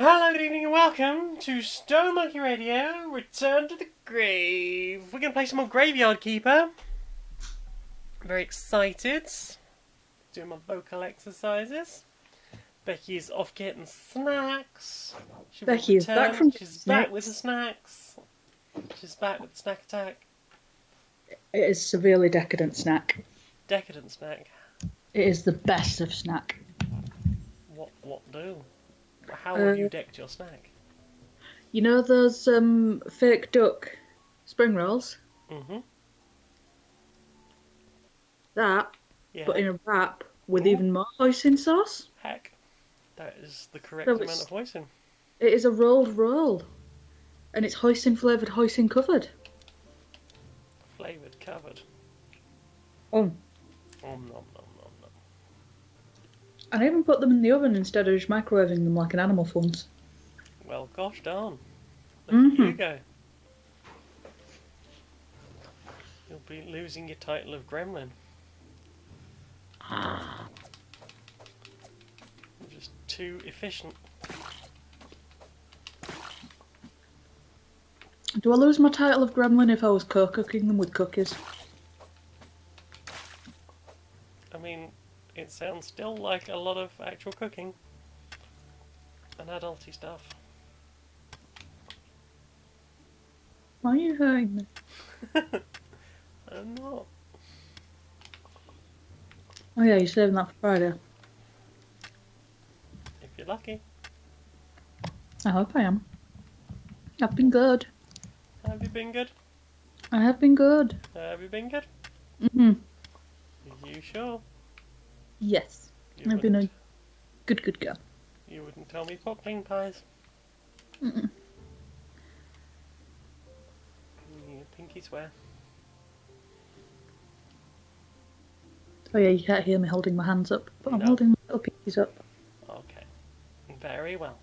Hello, good evening, and welcome to Stone Monkey Radio. Return to the grave. We're going to play some more Graveyard Keeper. Very excited. Doing my vocal exercises. Becky's off getting snacks. Becky is back from She's snacks. back with the snacks. She's back with the snack attack. It is severely decadent snack. Decadent snack. It is the best of snack. What do? How have you decked your snack? You know those fake duck spring rolls? Mm-hmm. That, Yeah. but in a wrap with even more hoisin sauce. Heck. That is the correct So amount of hoisin. It is a rolled roll. And it's hoisin flavoured, hoisin covered. Flavoured, covered. Oh. Nom, nom, nom. And I even put them in the oven instead of just microwaving them like an animal phones. Well, gosh darn. Look at you go. You'll be losing your title of gremlin. You're just too efficient. Do I lose my title of gremlin if I was co-cooking them with cookies? I mean, it sounds still like a lot of actual cooking. And adulty stuff. Why are you hurting me? I'm not. Oh yeah, you're saving that for Friday. If you're lucky. I hope I am. I've been good. Have you been good? I have been good. Have you been good? Mm-hmm. Are you sure? Yes. You I've been a wouldn't- good girl. You wouldn't tell me pumpkin pies. Mm-mm. You pinky swear. Oh yeah, you can't hear me holding my hands up, but I'm No. holding my little pinkies up. Okay. Very well.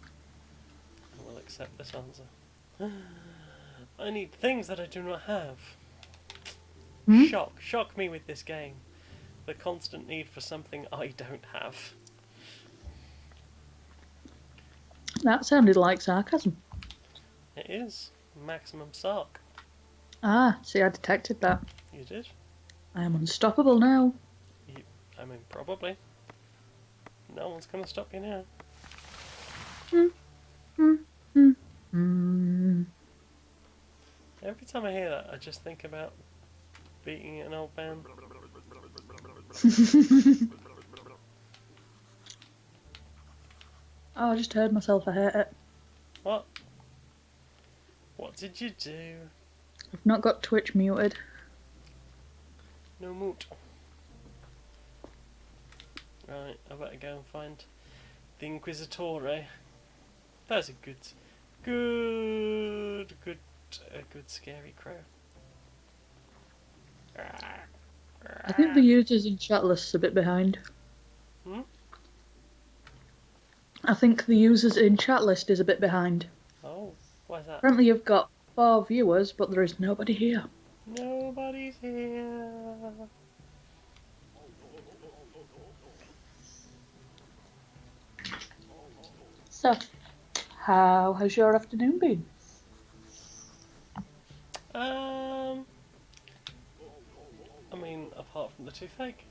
I will accept this answer. I need things that I do not have. Hmm? Shock me with this game. The constant need for something I don't have. That sounded like sarcasm. It is. Maximum sark. Ah, see, I detected that. You did? I am unstoppable now. I mean, probably. No one's gonna stop you now. Every time I hear that, I just think about beating an old man. Oh, I just heard myself, I hate it. What? What did you do? I've not got Twitch muted. No moot. Right, I better go and find the Inquisitore. That's a good scary crow. I think the users in chat list's a bit behind. Hmm? I think the users in chat list is a bit behind. Oh, why's that? Apparently you've got 4 viewers, but there is nobody here. Nobody's here. So, how has your afternoon been? I mean, apart from the toothache.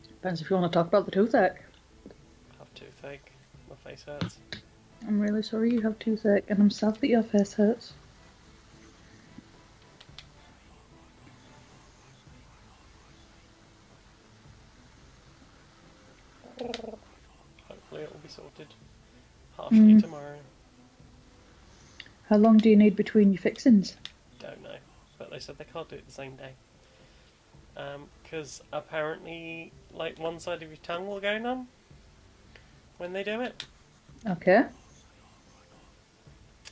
Depends if you want to talk about the toothache. I have toothache. My face hurts. I'm really sorry you have toothache, and I'm sad that your face hurts. Hopefully it will be sorted partially tomorrow. How long do you need between your fixings? Don't know, but they said they can't do it the same day. Because apparently, like, one side of your tongue will go numb when they do it. Okay.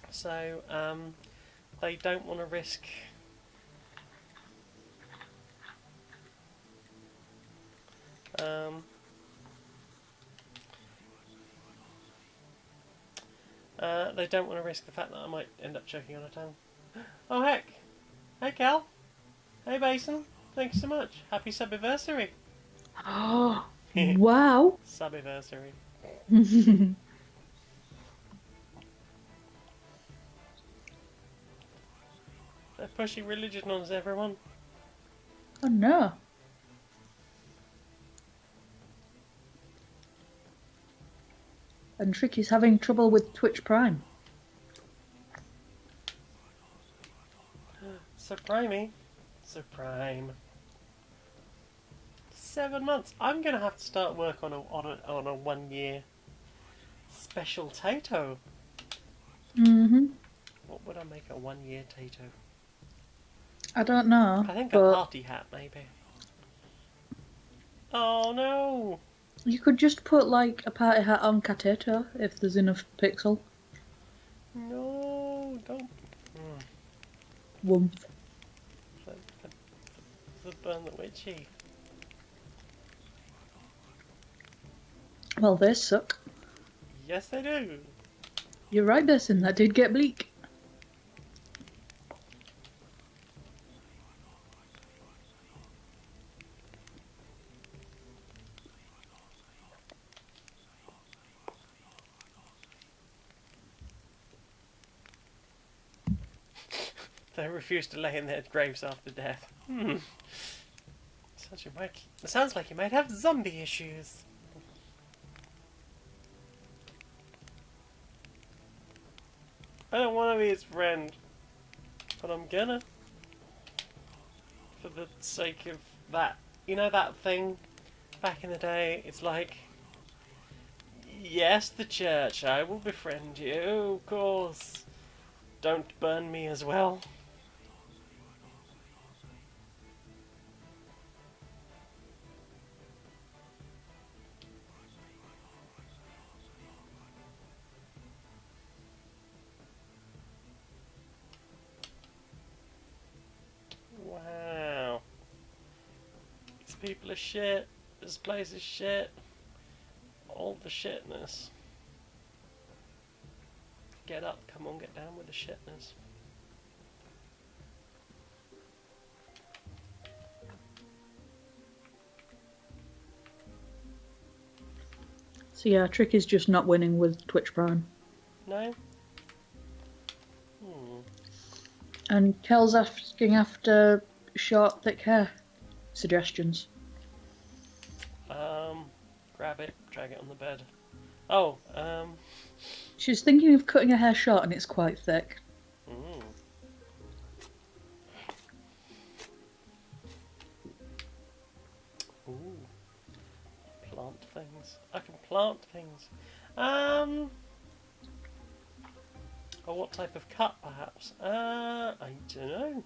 So, they don't want to risk they don't want to risk the fact that I might end up choking on a tongue. Oh heck! Hey Cal! Hey Basin! Thank you so much. Happy sub-anniversary! Oh, wow. Sub-anniversary. Oh They're pushing religion on us, everyone. no. And Tricky's having trouble with Twitch Prime. Surprimey. Surprime. 7 months. I'm gonna have to start work on a 1 year special Tato. What would I make a 1 year Tato? I don't know. I think a but party hat, maybe. Oh no! you could just put like a party hat on Katato if there's enough pixel. No, don't. Woomph. For burn the witchy. Well, they suck. Yes, they do. You're right, Besson. That did get bleak. They refuse to lay in their graves after death. It sounds like you might have zombie issues. I don't want to be his friend, but I'm gonna. For the sake of that. You know that thing back in the day? It's like, yes, the church, I will befriend you, of course. Don't burn me as well. Wow. These people are shit. This place is shit. All the shitness. Get up, come on, get down with the shitness. So yeah, Tricky's just not winning with Twitch Prime. No? And Kel's asking after short, thick hair suggestions. Grab it, drag it on the bed. Oh, She's thinking of cutting her hair short and it's quite thick. Ooh. Plant things. I can plant things. Or what type of cut, perhaps? I don't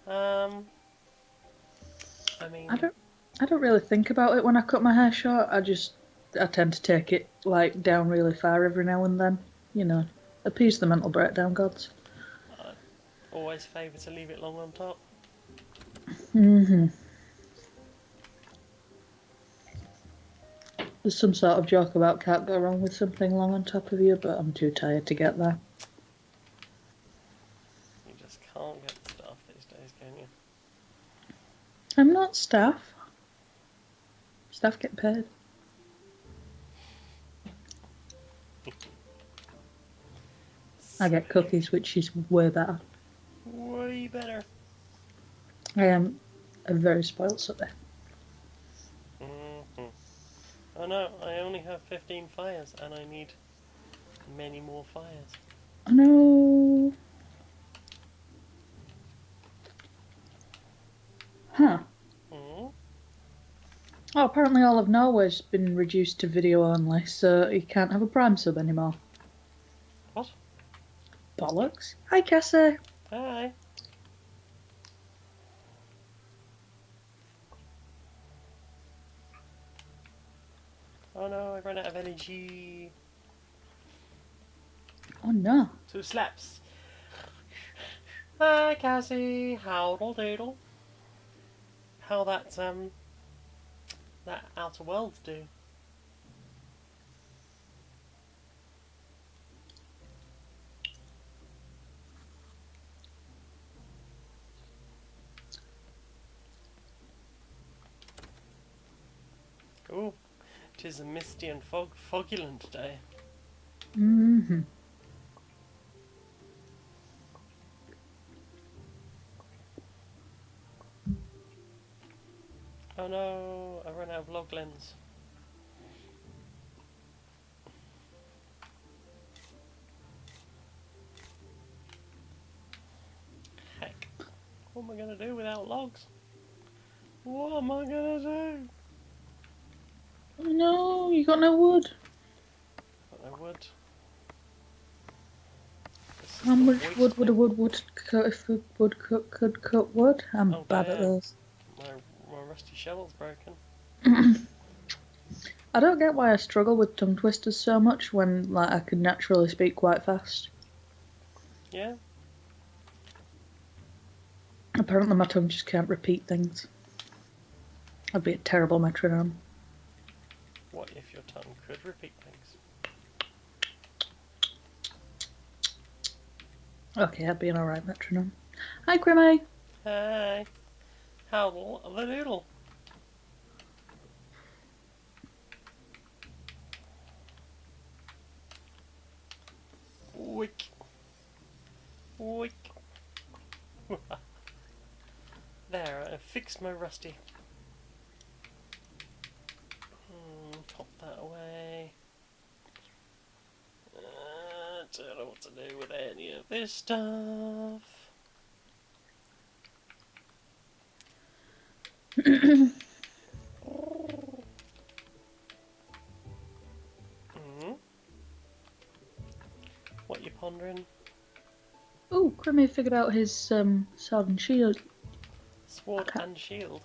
know. I mean, I don't really think about it when I cut my hair short. I tend to take it like down really far every now and then. You know, appease the mental breakdown gods. I always favour to leave it long on top. There's some sort of joke about can't go wrong with something long on top of you, but I'm too tired to get there. You just can't get stuff these days, can you? I'm not staff. Staff get paid. I get cookies, which is way better. Way better. I am a very spoiled subby. Oh no, I only have 15 fires and I need many more fires. Oh no. Huh. Oh, apparently all of Norway's been reduced to video only, so you can't have a Prime sub anymore. What? Bollocks. Hi, Cassie. Hi. Oh no, I ran out of energy. Oh no. 2 slaps. Hi, Cassie. Howdle doodle. How that Outer Worlds do. 'Tis a misty and foggyland day. Mm-hmm. Oh no, I ran out of log lens. Heck. What am I gonna do without logs? What am I gonna do? Oh no, you got no wood. Got no wood. This is How the much waste wood would a bin. wood cut if a wood could cut wood? I'm Oh bad at damn. those. My rusty shovel's broken. I don't get why I struggle with tongue twisters so much when like I can naturally speak quite fast. Yeah? Apparently my tongue just can't repeat things. I'd be a terrible metronome. What if your tongue could repeat things? Okay, I'd be an alright metronome. Hi, Grimmy. Hey! How the doodle? Wick. Wick. There, I fixed my rusty. Pop that away. Don't know what to do with any of this stuff. What you pondering? Ooh, Grimmy figured out his sword and shield Sword and shield.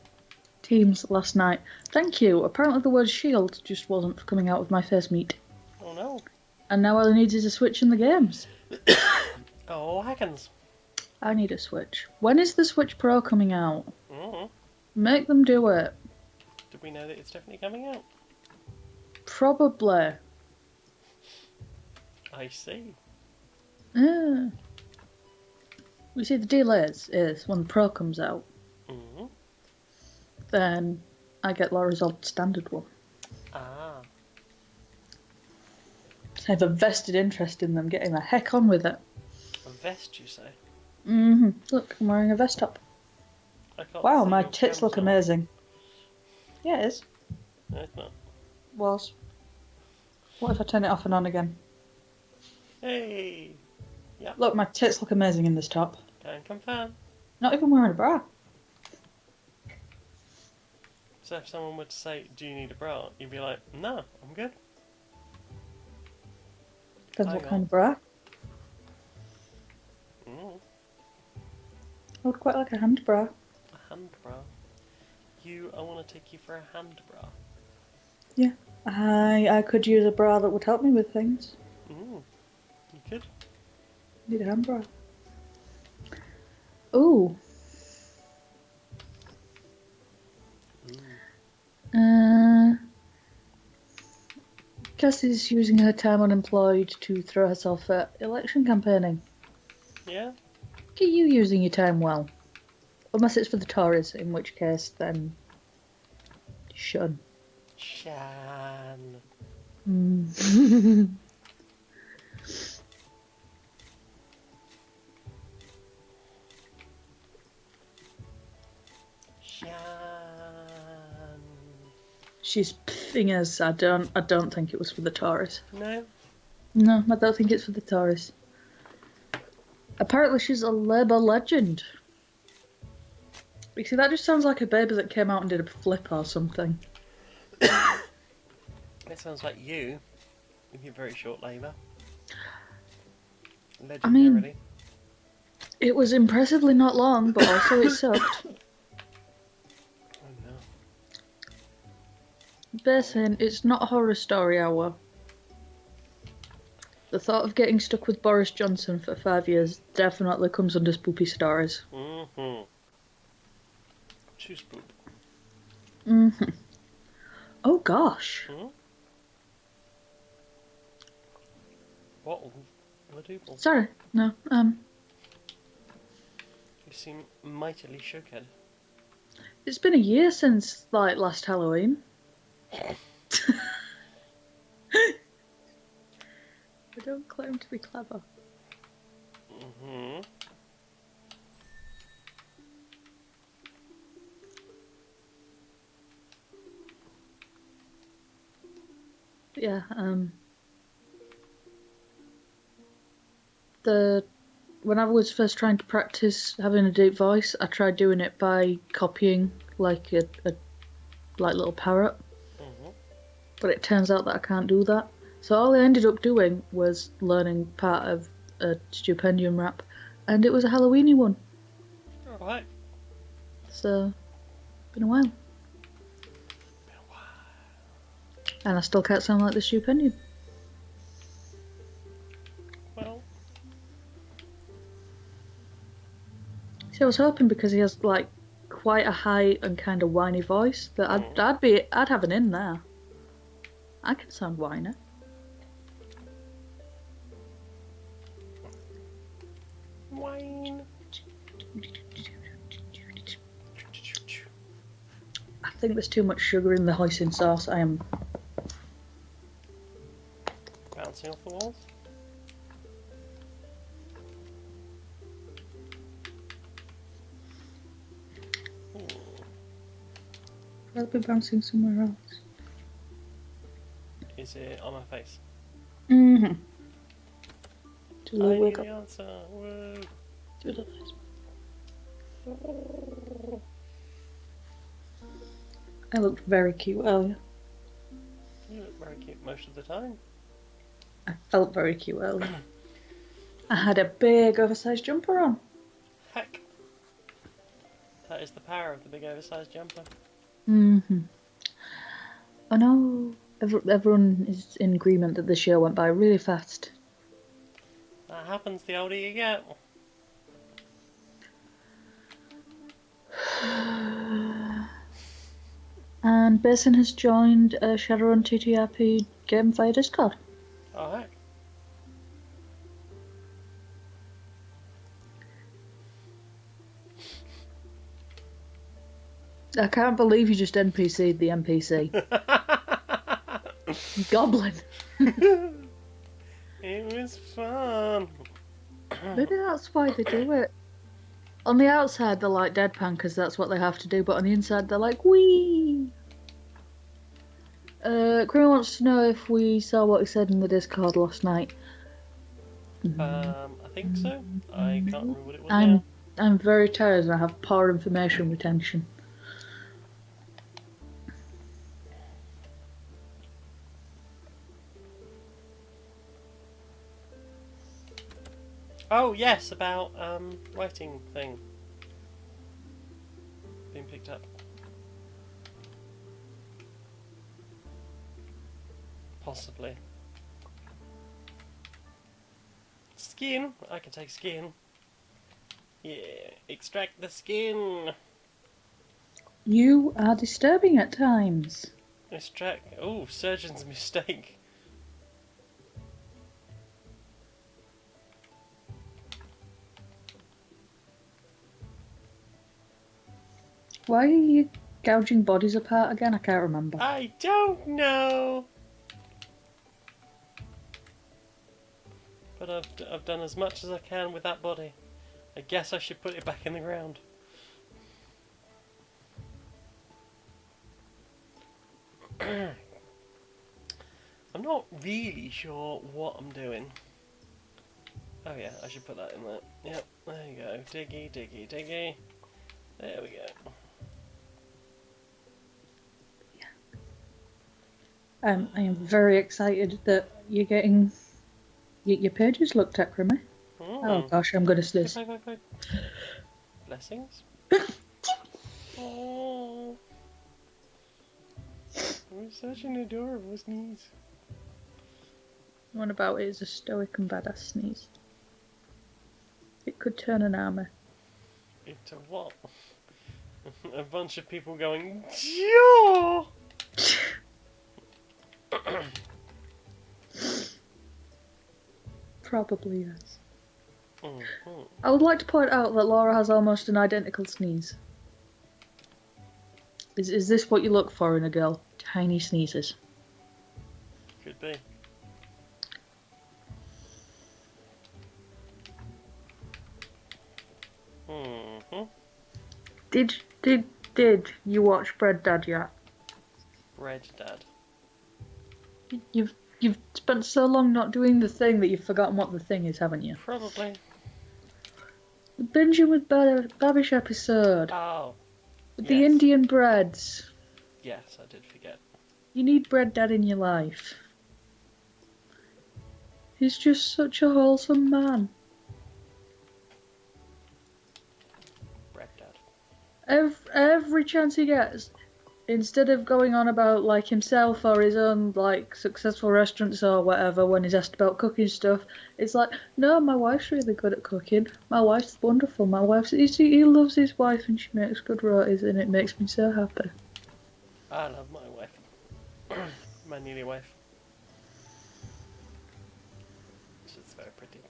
teams last night. Thank you. Apparently the word shield just wasn't coming out of my face meat. Oh no. And now all I need is a switch in the games. Oh, heckins. I need a Switch. When is the Switch Pro coming out? Mm-hmm. Make them do it. Did we know that it's definitely coming out? Probably. I see. You see, the deal is when the Pro comes out, Mm-hmm. then I get Laura's old standard one. Ah. I have a vested interest in them getting the heck on with it. A vest, you say? Look, I'm wearing a vest top. I can't Wow, see my your tits look cams on. amazing. Yeah, it is. No, it's not. Was. What if I turn it off and on again? Hey! Yep. Look, my tits look amazing in this top. Can confirm. Not even wearing a bra. So if someone were to say, do you need a bra? You'd be like, no, I'm good. Depends Hang what kind on. of bra. Mm, I would quite like a hand bra. a hand bra. I want to take you for a hand bra. Yeah. I could use a bra that would help me with things. You could. Need a hand bra. Ooh. Cassie's using her time unemployed to throw herself at election campaigning. Yeah? Are you using your time well? Unless it's for the Tories, in which case, then... shun. Shan. Shan. She's pissing us. I don't think it was for the Tories. No? No, I don't think it's for the Tories. Apparently she's a Labour legend. You see, that just sounds like a baby that came out and did a flip or something. It sounds like you, with your very short labour. I mean, Legendarily. it was impressively not long, but also it sucked. Oh no. Basin, it's not horror story hour. The thought of getting stuck with Boris Johnson for 5 years definitely comes under spoopy stories. Mm-hmm. Too spoop. Oh gosh. Hmm? What the doople? Sorry, no, You seem mightily shooked. it's been a year since, like, last Halloween. Don't claim to be clever. Mm-hmm. Yeah, when I was first trying to practice having a deep voice, I tried doing it by copying like a like little parrot. Mm-hmm. But it turns out that I can't do that. So all I ended up doing was learning part of a Stupendium rap, and it was a Halloweeny one. Alright. So, been a while. And I still can't sound like the Stupendium. Well, See, I was hoping because he has like quite a high and kind of whiny voice that I'd have an in there. I can sound whiny. wine. I think there's too much sugar in the hoisin sauce. I am. Bouncing off the walls. I'll be bouncing somewhere else. Is it on my face? Mm-hmm. I knew the answer. Woo. Do the face. I looked very cute earlier. You look very cute most of the time. I felt very cute earlier. I had a big oversized jumper on. Heck. That is the power of the big oversized jumper. Mm-hmm. I know everyone is in agreement that this year went by really fast. That happens the older you get. And Basin has joined Shadowrun TTRP game via Discord. Alright. I can't believe you just NPC'd the NPC. Goblin. It was fun. Maybe that's why they do it. On the outside, they're like deadpan because that's what they have to do, but on the inside, they're like, wee! Grim wants to know if we saw what he said in the Discord last night. I think so. I can't remember what it was now. I'm very tired and I have poor information retention. Oh, yes, about, writing thing. Being picked up. Possibly. Skin? I can take skin. Yeah, extract the skin. You are disturbing at times. Extract. Oh, surgeon's mistake. Why are you gouging bodies apart again? I can't remember. I don't know. But I've done as much as I can with that body. I guess I should put it back in the ground. I'm not really sure what I'm doing. Oh yeah, I should put that in there. Yep, there you go. Diggy, diggy, diggy. There we go. I am very excited that you're getting your pages looked at, Crimmy. Oh gosh, I'm gonna sneeze. Blessings. Oh, it was such an adorable sneeze. One about it is a stoic and badass sneeze. It could turn an army. Into what? A bunch of people going, yeah! Probably yes. Mm-hmm. I would like to point out that Laura has almost an identical sneeze. Is this what you look for in a girl? Tiny sneezes. Could be. Mm-hmm. Did you watch Bread Dad yet? Bread Dad. You've spent so long not doing the thing that you've forgotten what the thing is, haven't you? Probably. The Binging with Babish episode. Oh. With Yes. the Indian breads. Yes, I did forget. You need Bread Dad in your life. He's just such a wholesome man. Bread Dad. Every chance he gets, instead of going on about like himself or his own like successful restaurants or whatever when he's asked about cooking stuff, it's like, no, my wife's really good at cooking. My wife's wonderful. He loves his wife and she makes good rotis and it makes me so happy. I love my wife. My nearly wife. She's very pretty.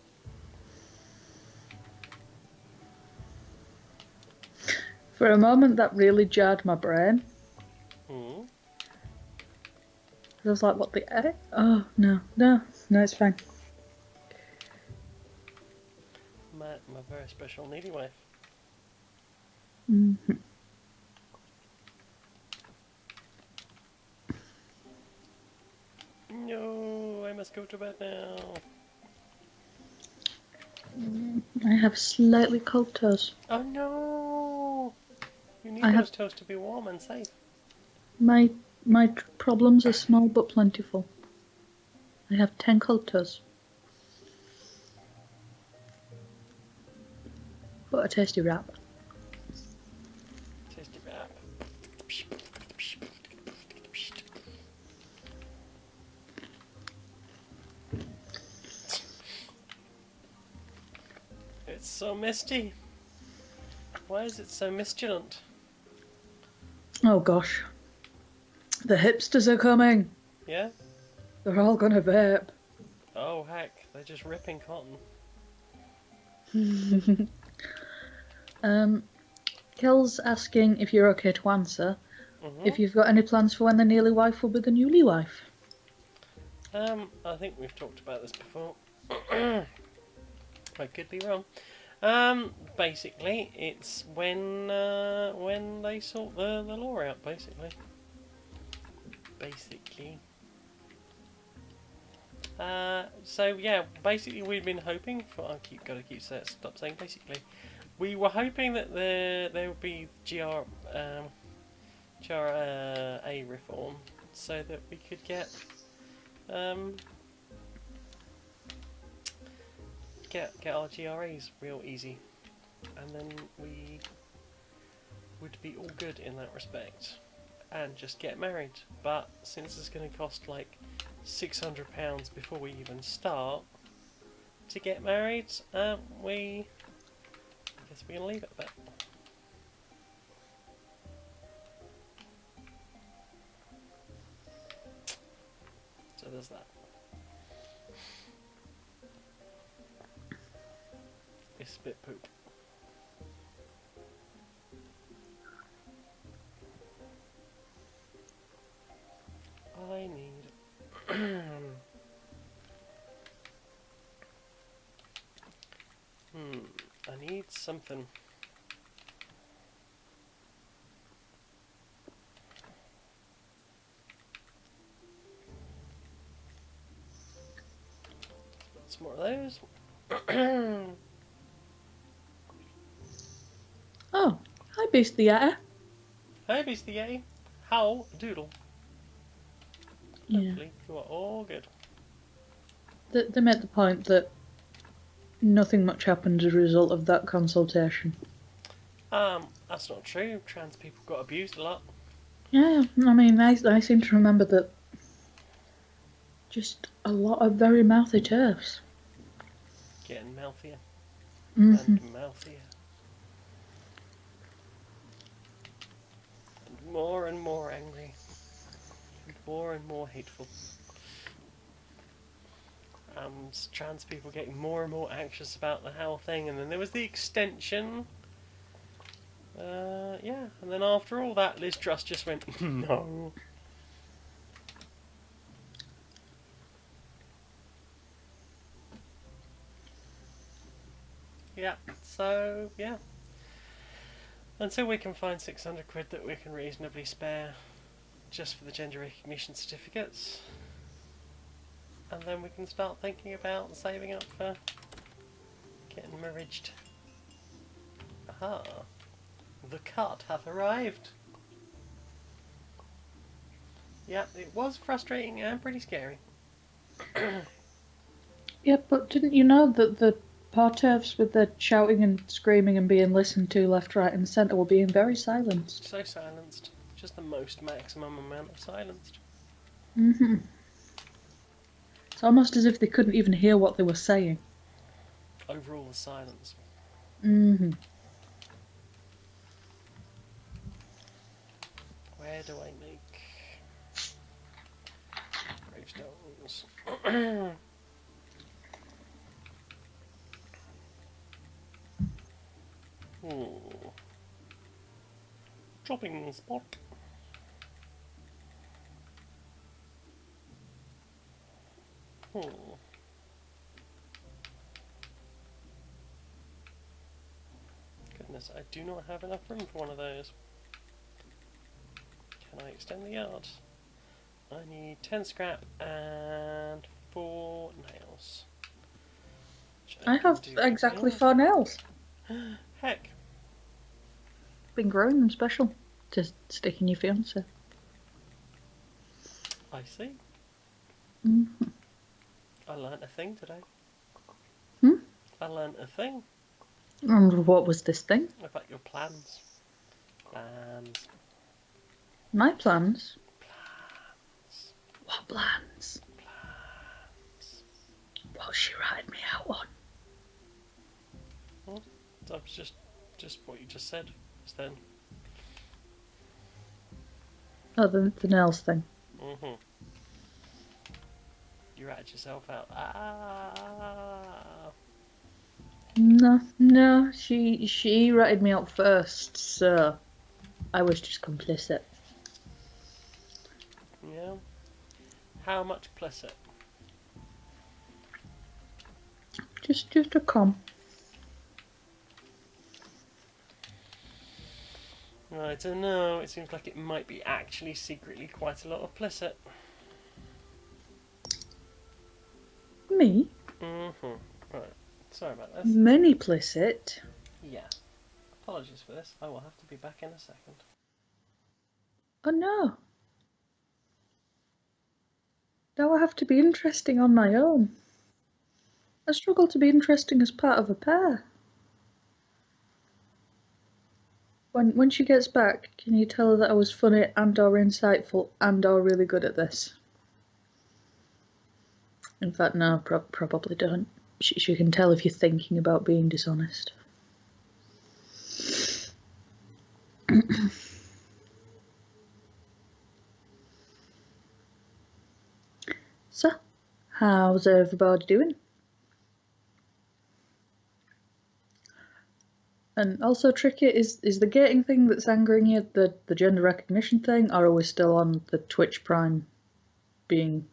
For a moment, that really jarred my brain. Mm. I was like, what the heck? Oh, no, it's fine. My very special needy wife. Mm-hmm. No, I must go to bed now. I have slightly cold toes. Oh no! You need I those have- toes to be warm and safe. My problems are small but plentiful. I have 10 cold toes. But a tasty wrap. Tasty wrap. It's so misty. Why is it so mischilant? Oh gosh. The hipsters are coming. Yeah? They're all gonna vape. Oh heck, they're just ripping cotton. Kel's asking if you're okay to answer. Mm-hmm. If you've got any plans for when the nearly wife will be the newly wife. I think we've talked about this before. I could be wrong. Basically, it's when they sort the law out. Basically. So yeah, basically we've been hoping for. Stop saying basically. We were hoping that there would be GRA reform, so that we could get our GRAs real easy, and then we would be all good in that respect, and just get married. But since it's going to cost like £600 before we even start to get married, I guess we're going to leave it at that. So there's that. It's a bit poop. I need... I need something. Some more of those. Oh, hi Beast the Yeti. Hi, Beast the Yeti. How doodle. Yeah. Hopefully you are all good. They made the point that nothing much happened as a result of that consultation. That's not true. Trans people got abused a lot. Yeah, I mean, I seem to remember that just a lot of very mouthy turfs. Getting mouthier Mm-hmm. and mouthier. And more angry. And more hateful. Trans people getting more and more anxious about the whole thing, and then there was the extension. Yeah, and then after all that, Liz Truss just went, no. Yeah, so, yeah. Until we can find 600 quid that we can reasonably spare just for the gender recognition certificates. And then we can start thinking about saving up for getting married. Aha. The cart hath arrived. Yep, it was frustrating and pretty scary. Yeah, but didn't you know that the parterres with their shouting and screaming and being listened to left, right and centre were being very silenced? So silenced. Just the most maximum amount of silenced. Mm-hmm. It's almost as if they couldn't even hear what they were saying. Overall the silence. Mm-hmm. Where do I make gravestones? Dropping spot. Goodness, I do not have enough room for one of those. Can I extend the yard? I need 10 scrap and 4 nails. I have exactly 4 nails. Heck. Been growing them special to stick in your fiancé. I see. Mm-hmm. I learnt a thing today. Hmm? I learnt a thing. And what was this thing? About your plans. Plans. My plans? Plans. What plans? Plans. What's she writing me out on? Well, that was just what you just said. Just then. Oh, the nails thing. Mm-hmm. You ratted yourself out. Ah. No, she ratted me out first, so I was just complicit. Yeah. How much plus it? Just a com. I don't know. It seems like it might be actually secretly quite a lot of plicit. Me? Mm-hmm. Right. Sorry about this. Many plicit. Yeah. Apologies for this. I will have to be back in a second. Oh no. Now I have to be interesting on my own. I struggle to be interesting as part of a pair. When she gets back, can you tell her that I was funny and or insightful and or really good at this? In fact, no, probably don't. She can tell if you're thinking about being dishonest. So, how's everybody doing? And also, Tricky, is the gating thing that's angering you the gender recognition thing, or are we still on the Twitch Prime being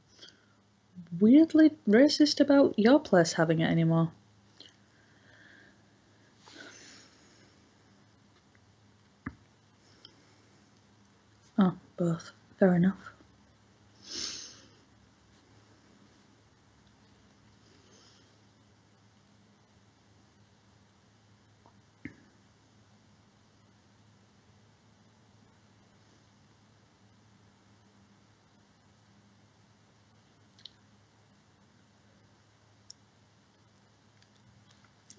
weirdly racist about your place having it anymore? Oh, both. Fair enough.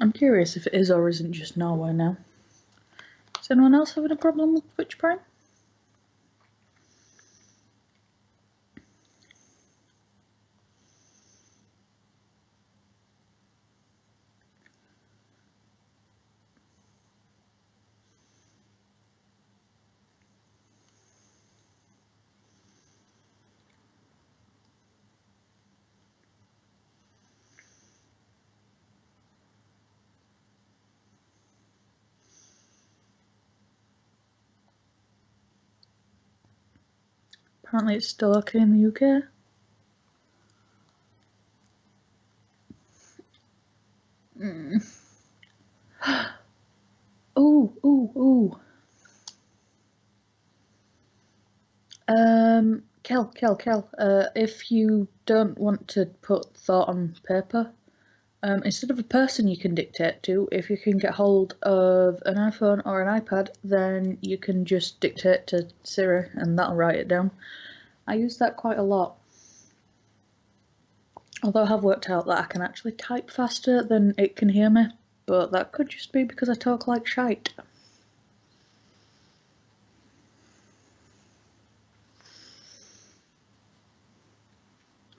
I'm curious if it is or isn't just Norway now. Is anyone else having a problem with Twitch Prime? Apparently it's still okay in the UK. Mm. Ooh. Kel. If you don't want to put thought on paper, instead of a person you can dictate to, if you can get hold of an iPhone or an iPad, then you can just dictate to Siri and that'll write it down. I use that quite a lot. Although I have worked out that I can actually type faster than it can hear me, but that could just be because I talk like shite.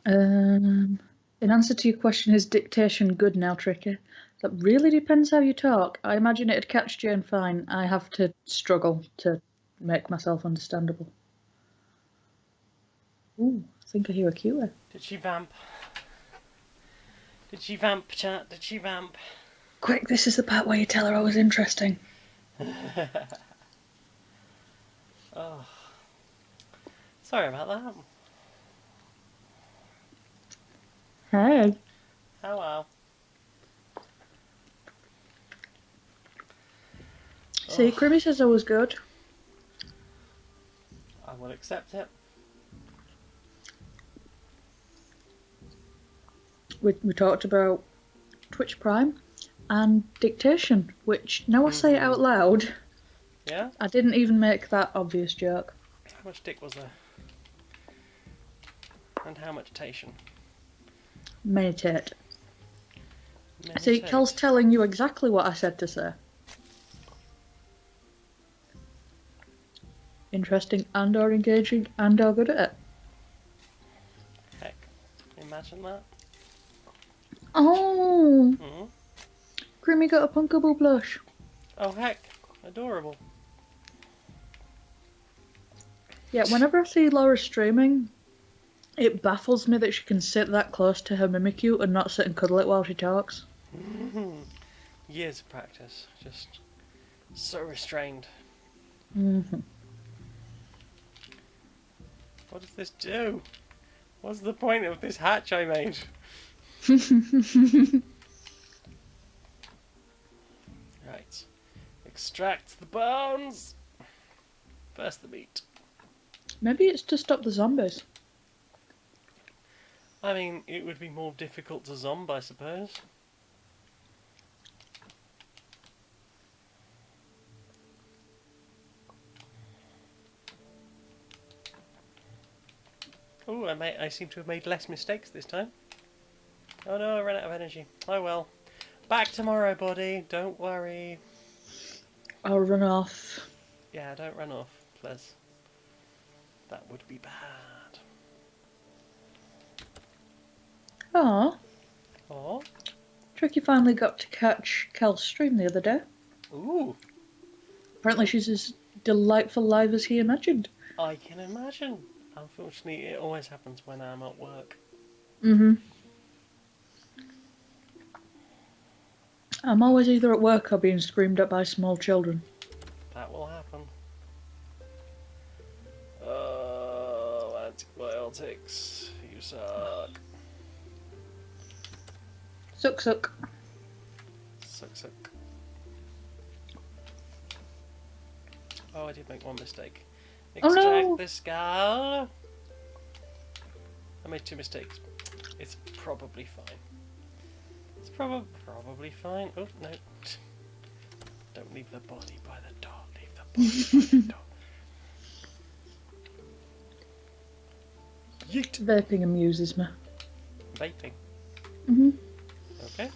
In answer to your question, is dictation good now, Tricky? That really depends how you talk. I imagine it'd catch Jane fine. I have to struggle to make myself understandable. Ooh, I think I hear a cutie. Did she vamp? Did she vamp, chat? Did she vamp? Quick, this is the part where you tell her I was interesting. Oh. Sorry about that. Hey. Hello. See, Crimmy says I was good. I will accept it. We talked about Twitch Prime and dictation, which, now I say it out loud, Yeah? I didn't even make that obvious joke. How much dick was there? And how much tation? Meditate. See, Kel's telling you exactly what I said to say. Interesting and or engaging and or good at it. Heck, imagine that. Oh! Mm-hmm. Grimmy got a punkable blush. Oh heck, adorable. Yeah, whenever I see Laura streaming, it baffles me that she can sit that close to her Mimikyu and not sit and cuddle it while she talks. Years of practice, just so restrained. Mm-hmm. What does this do? What's the point of this hatch I made? Right. Extract the bones. First the meat. Maybe it's to stop the zombies. I mean, it would be more difficult to zombie, I suppose. Oh, I seem to have made less mistakes this time. Oh no, I ran out of energy. Oh well. Back tomorrow, buddy. Don't worry. I'll run off. Yeah, don't run off, please. That would be bad. Aw. Oh. Tricky finally got to catch Kel's stream the other day. Ooh. Apparently she's as delightful live as he imagined. I can imagine. Unfortunately, it always happens when I'm at work. Mm-hmm. I'm always either at work or being screamed at by small children. That will happen. Oh, antibiotics. You suck. Suck. Suck. Oh, I did make one mistake. Oh, Extract no. the skull. I made 2 mistakes. It's probably fine. It's probably fine. Oh, no. Don't leave the body by the door. Leave the body by the door. Yeet. Vaping amuses me. Vaping. Mm-hmm. Okay.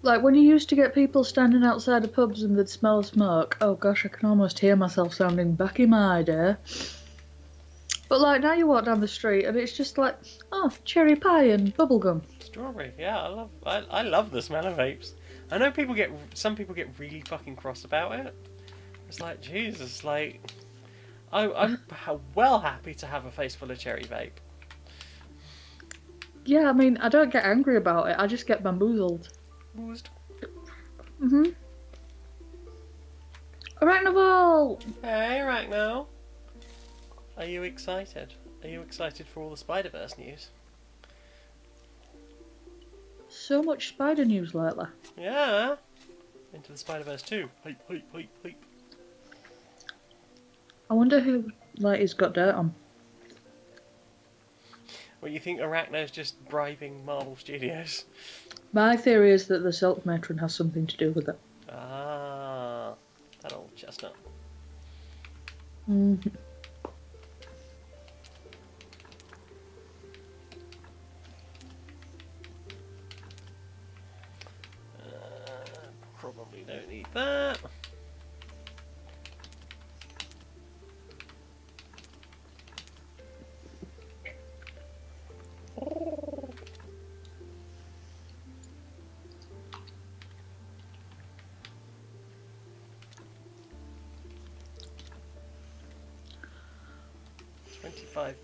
Like when you used to get people standing outside of pubs and they'd smell smoke. Oh gosh, I can almost hear myself sounding back in my day. But like now you walk down the street and it's just like, oh, cherry pie and bubblegum. Strawberry. Yeah, I love the smell of vapes. I know some people get really fucking cross about it. It's like, Jesus, like, I'm well happy to have a face full of cherry vape. Yeah, I mean, I don't get angry about it. I just get bamboozled. Boozed. Mm-hmm. Arachnoval! Hey, right now. Are you excited? Are you excited for all the Spider-Verse news? So much spider news lately. Yeah. Into the Spider-Verse 2. Hype. I wonder who, like, he's got dirt on. Well, you think Arachno's just bribing Marvel Studios? My theory is that the Silk Matron has something to do with it. Ah, that old chestnut. Mm-hmm. Probably don't need that.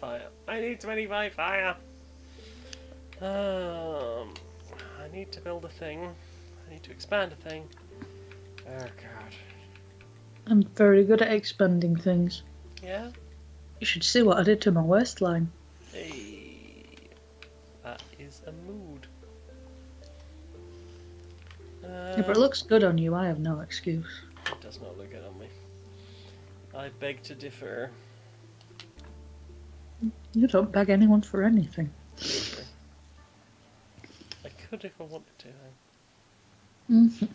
Fire. I need 25 fire. I need to build a thing. I need to expand a thing. Oh god. I'm very good at expanding things. Yeah? You should see what I did to my waistline. Hey. That is a mood. Yeah, but it looks good on you, I have no excuse. It does not look good on me. I beg to differ. You don't beg anyone for anything. True. I could if I wanted to, though. Mm-hmm.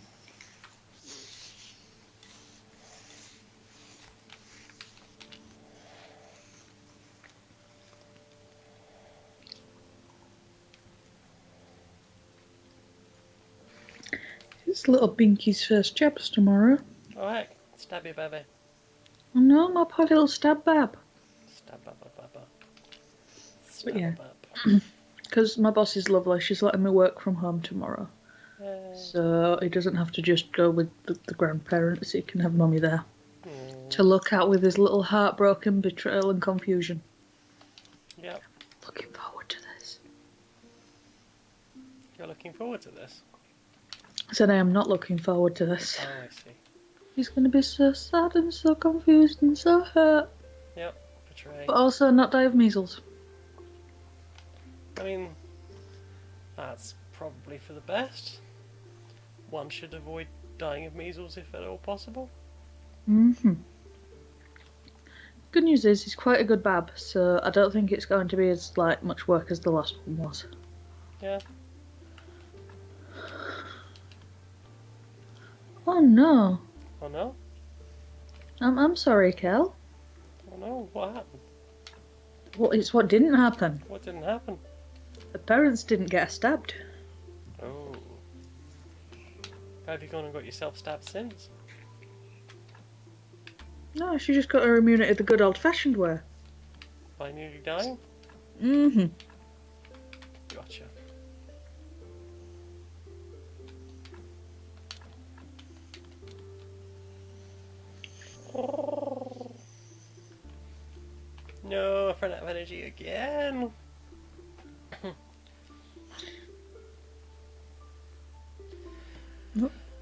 It's little Binky's first jabs tomorrow. Oh heck, stab your baby. Oh no, my poor little stab bab. Stab baba. But yeah. Bab. Because my boss is lovely, she's letting me work from home tomorrow. So he doesn't have to just go with the grandparents, he can have mummy there. To look at with his little heartbroken betrayal and confusion. Yep. Looking forward to this. You're looking forward to this? I said I am not looking forward to this. Oh, I see. He's going to be so sad and so confused and so hurt. Yep, betray. But also not die of measles. I mean, that's probably for the best. One should avoid dying of measles if at all possible. Mm-hmm. Good news is he's quite a good bab, so I don't think it's going to be as much work as the last one was. Yeah. Oh no. Oh no? I'm sorry, Kel. Oh no, what happened? Well, it's what didn't happen. What didn't happen? The parents didn't get stabbed. Oh. Have you gone and got yourself stabbed since? No, she just got her immunity the good old-fashioned way. By nearly dying? Mm-hmm. Gotcha. Oh. No, I've run out of energy again.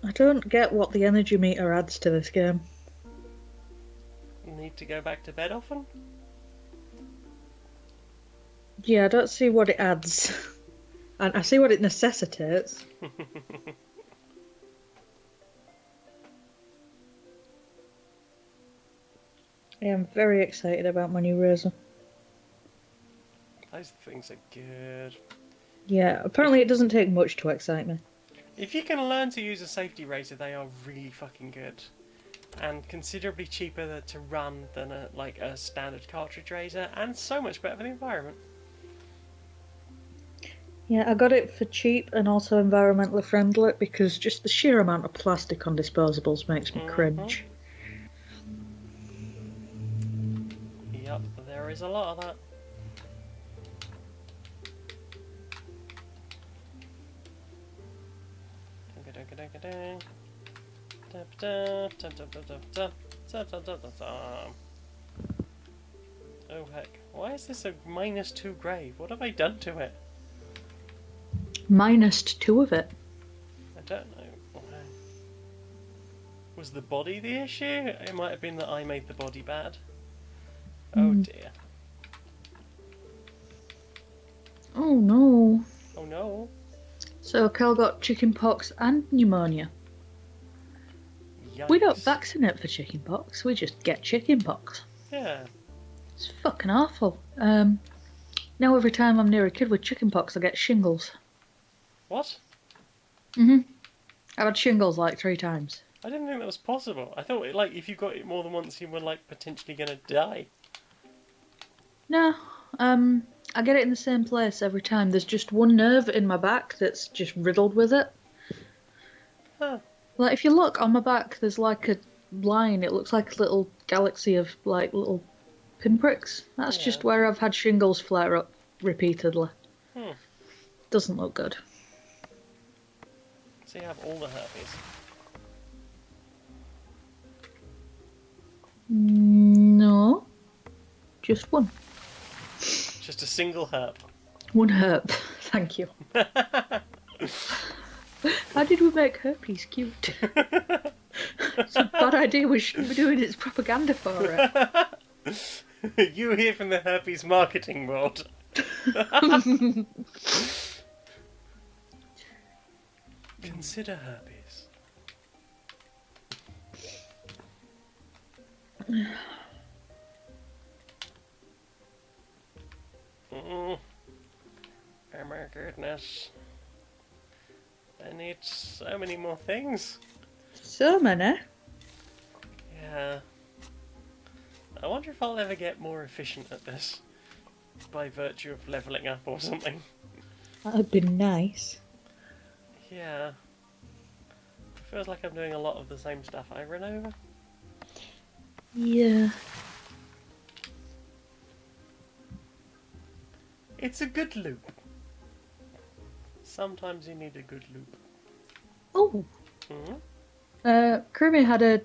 I don't get what the energy meter adds to this game. Need to go back to bed often? Yeah, I don't see what it adds. And I see what it necessitates. I am very excited about my new razor. Those things are good. Yeah, apparently it doesn't take much to excite me. If you can learn to use a safety razor, they are really fucking good. And considerably cheaper to run than a standard cartridge razor, and so much better for the environment. Yeah, I got it for cheap and also environmentally friendly because just the sheer amount of plastic on disposables makes me cringe. Yep, there is a lot of that. Oh heck, why is this a -2 grave? What have I done to it? -2 of it. I don't know. Was the body the issue? It might have been that I made the body bad. Oh dear. Oh no. Oh no. So Kel got chicken pox and pneumonia. Yikes. We don't vaccinate for chicken pox, we just get chicken pox. Yeah. It's fucking awful. Now every time I'm near a kid with chickenpox, I get shingles. What? I've had shingles like 3 times. I didn't think that was possible. I thought, like, if you got it more than once, you were, like, potentially gonna die. No, I get it in the same place every time. There's just one nerve in my back that's just riddled with it. Huh. Like, if you look on my back, there's like a line. It looks like a little galaxy of, like, little pinpricks. That's Yeah. just where I've had shingles flare up repeatedly. Doesn't look good. So you have all the herpes. No. Just one. Just a single herp. One herp. Thank you. How did we make herpes cute? It's a bad idea. We shouldn't be doing its propaganda for it. You hear from the herpes marketing world. Consider herpes. Oh my goodness. I need so many more things. So many. Yeah. I wonder if I'll ever get more efficient at this. By virtue of levelling up or something. That would be nice. Yeah. Feels like I'm doing a lot of the same stuff over and over. Yeah. It's a good loop. Sometimes you need a good loop. Oh. Mm-hmm. Kirby had a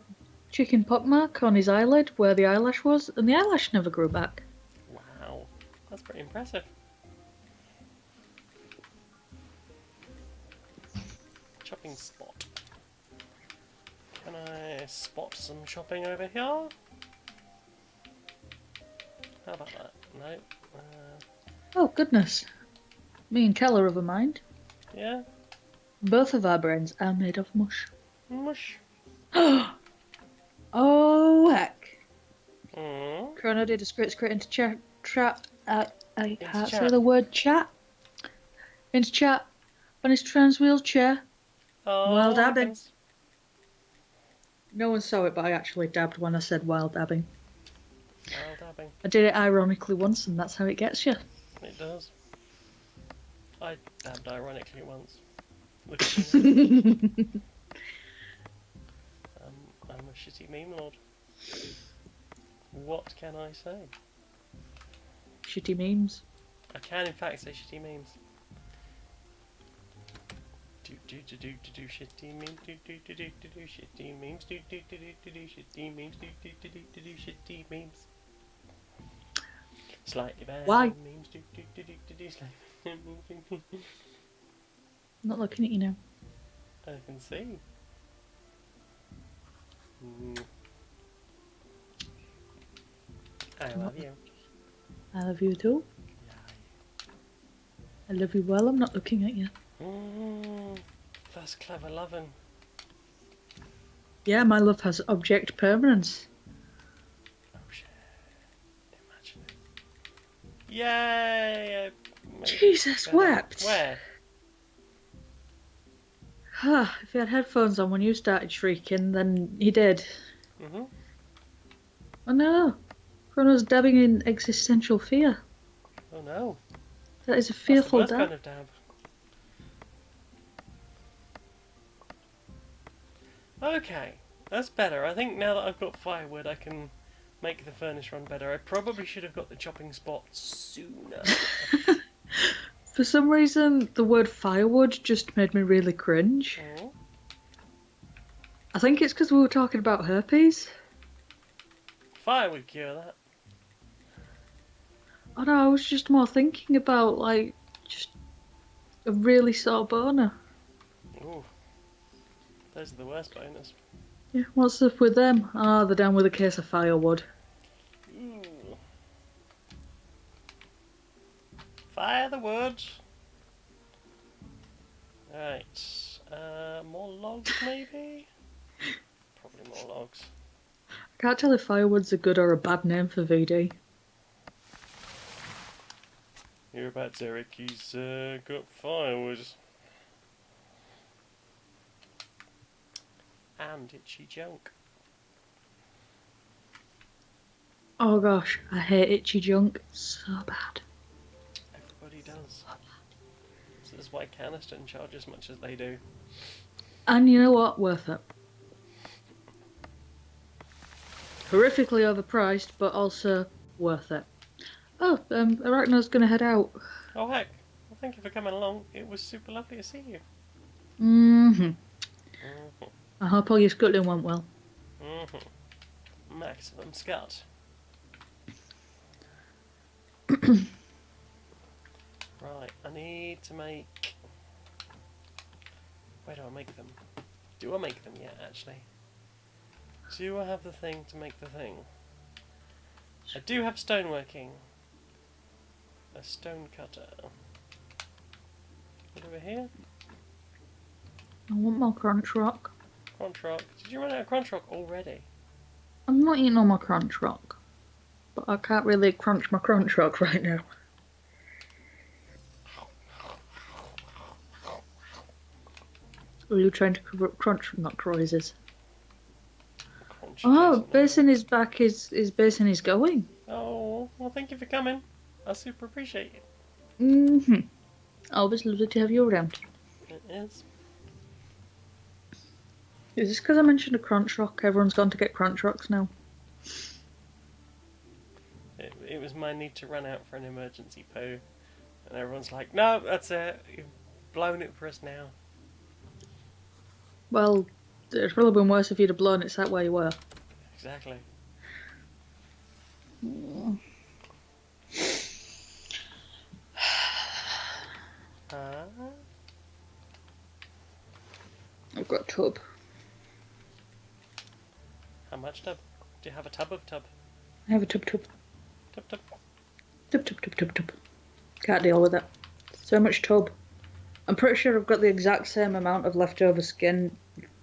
chicken pockmark on his eyelid where the eyelash was, and the eyelash never grew back. Wow. That's pretty impressive. Chopping spot. Can I spot some chopping over here? How about that? No. Oh, goodness. Me and Keller of a mind. Yeah. Both of our brains are made of mush. Mush. Oh, heck. Mm. Chrono did a scrit into chat. I can't say chat. the word chat. Into chat on his trans wheelchair. Oh, While dabbing. heavens. No one saw it, but I actually dabbed when I said while dabbing. While dabbing. I did it ironically once, and that's how it gets you. It does. I dabbed ironically once. Look at me. I'm a shitty meme lord. What can I say? Shitty memes. I can in fact say shitty memes. Do shitty memes, do shitty memes, do shitty memes, do shitty memes. Slightly bad Why? memes, do slightly bad memes. I'm not looking at you now. I can see. I love you. I love you too. I love you well, I'm not looking at you. That's clever loving. Yeah, my love has object permanence. Oh shit. Imagine it. Yay! Jesus wept! Where? If he had headphones on when you started shrieking, then he did. Mm-hmm. Oh no! Chrono's dabbing in existential fear. Oh no. That is a fearful That's the worst dab. kind of dab. Okay, that's better. I think now that I've got firewood, I can make the furnace run better. I probably should have got the chopping spot sooner. For some reason, the word firewood just made me really cringe. Oh. I think it's because we were talking about herpes. Fire would cure that. Oh no, I was just more thinking about, like, just a really sore boner. Ooh. Those are the worst boners. Yeah, what's up with them? Ah, they're down with a case of firewood. Ooh. Fire the wood. Right. More logs maybe? Probably more logs. I can't tell if firewood's a good or a bad name for VD. Hear about Derek, he's got firewood. And itchy junk. Oh gosh, I hate itchy junk so bad. Everybody does. So that's why Canis don't charge as much as they do. And you know what? Worth it. Horrifically overpriced, but also worth it. Oh, Arachno's gonna head out. Oh heck. Well, thank you for coming along. It was super lovely to see you. I hope all your scuttling went well. Maximum scut. Right, I need to make... Where do I make them? Do I make them yet, actually? Do I have the thing to make the thing? I do have stoneworking. A stone cutter. Put over here. I want more crunch rock. Crunch rock. Did you run out of crunch rock already? I'm not eating all my crunch rock. But I can't really crunch my crunch rock right now. Are you trying to crunch rock noises? Oh, Basin is back. Is Basin is going? Oh, well, thank you for coming. I super appreciate it. Always lovely to have you around. It is. Is this because I mentioned a crunch rock? Everyone's gone to get crunch rocks now. It was my need to run out for an emergency poo. And everyone's like, no, that's it. You've blown it for us now. Well, it'd probably been worse if you'd have blown it sat where you were. Exactly. I've got a tub. How much tub? Do you have a tub of tub? I have a tub. Tub. Tub. Can't deal with it. So much tub. I'm pretty sure I've got the exact same amount of leftover skin,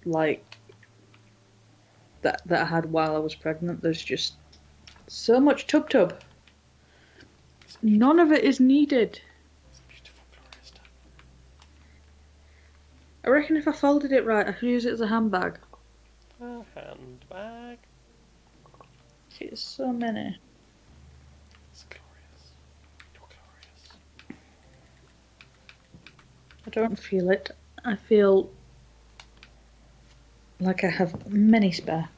like, that I had while I was pregnant. There's just so much tub. None of it is needed. It's a beautiful, glorious tub. I reckon if I folded it right, I could use it as a handbag. A handbag. It's so many. It's glorious. You're glorious. I don't feel it. I feel like I have many spare.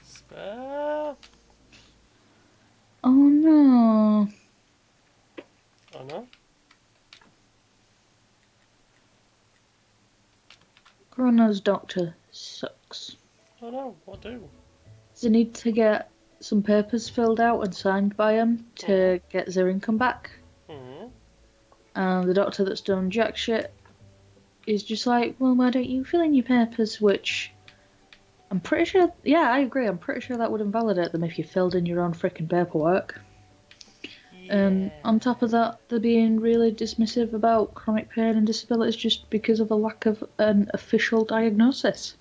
Spare? Oh no. Oh no? Grono's doctor sucks. Oh no, what do? They need to get some papers filled out and signed by him to get their income back. And the doctor that's done jack shit is just like, well, why don't you fill in your papers? Which I'm pretty sure, yeah, I agree. I'm pretty sure that would invalidate them if you filled in your own frickin' paperwork. Yeah. On top of that, they're being really dismissive about chronic pain and disabilities just because of a lack of an official diagnosis.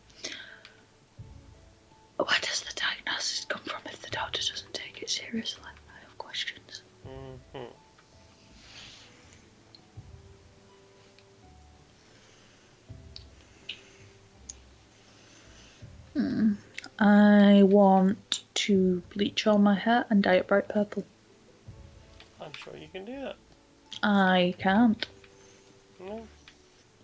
Where does the diagnosis come from if the doctor doesn't take it seriously? I have questions. I want to bleach all my hair and dye it bright purple. I'm sure you can do that. I can't. No.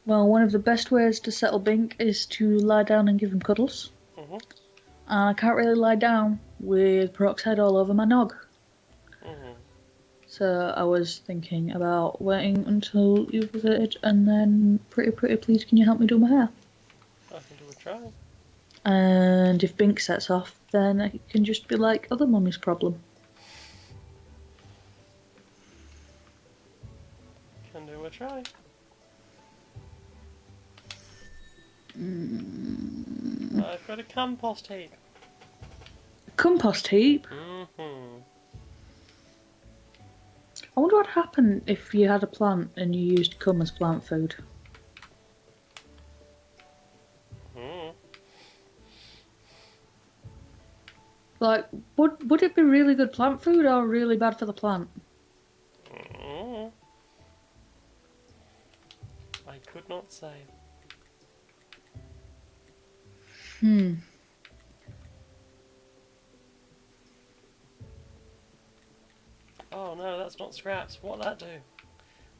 Well, one of the best ways to settle Bink is to lie down and give him cuddles. I can't really lie down with peroxide all over my nog. So I was thinking about waiting until you've visited and then, pretty please, can you help me do my hair? I can do a try. And if Bink sets off, then it can just be like other mummy's problem. Can do a try. I've got a compost heap. Compost heap? I wonder what happened if you had a plant and you used cum as plant food. Like, would it be really good plant food or really bad for the plant? could not say. Oh no, that's not scraps. What'll that do?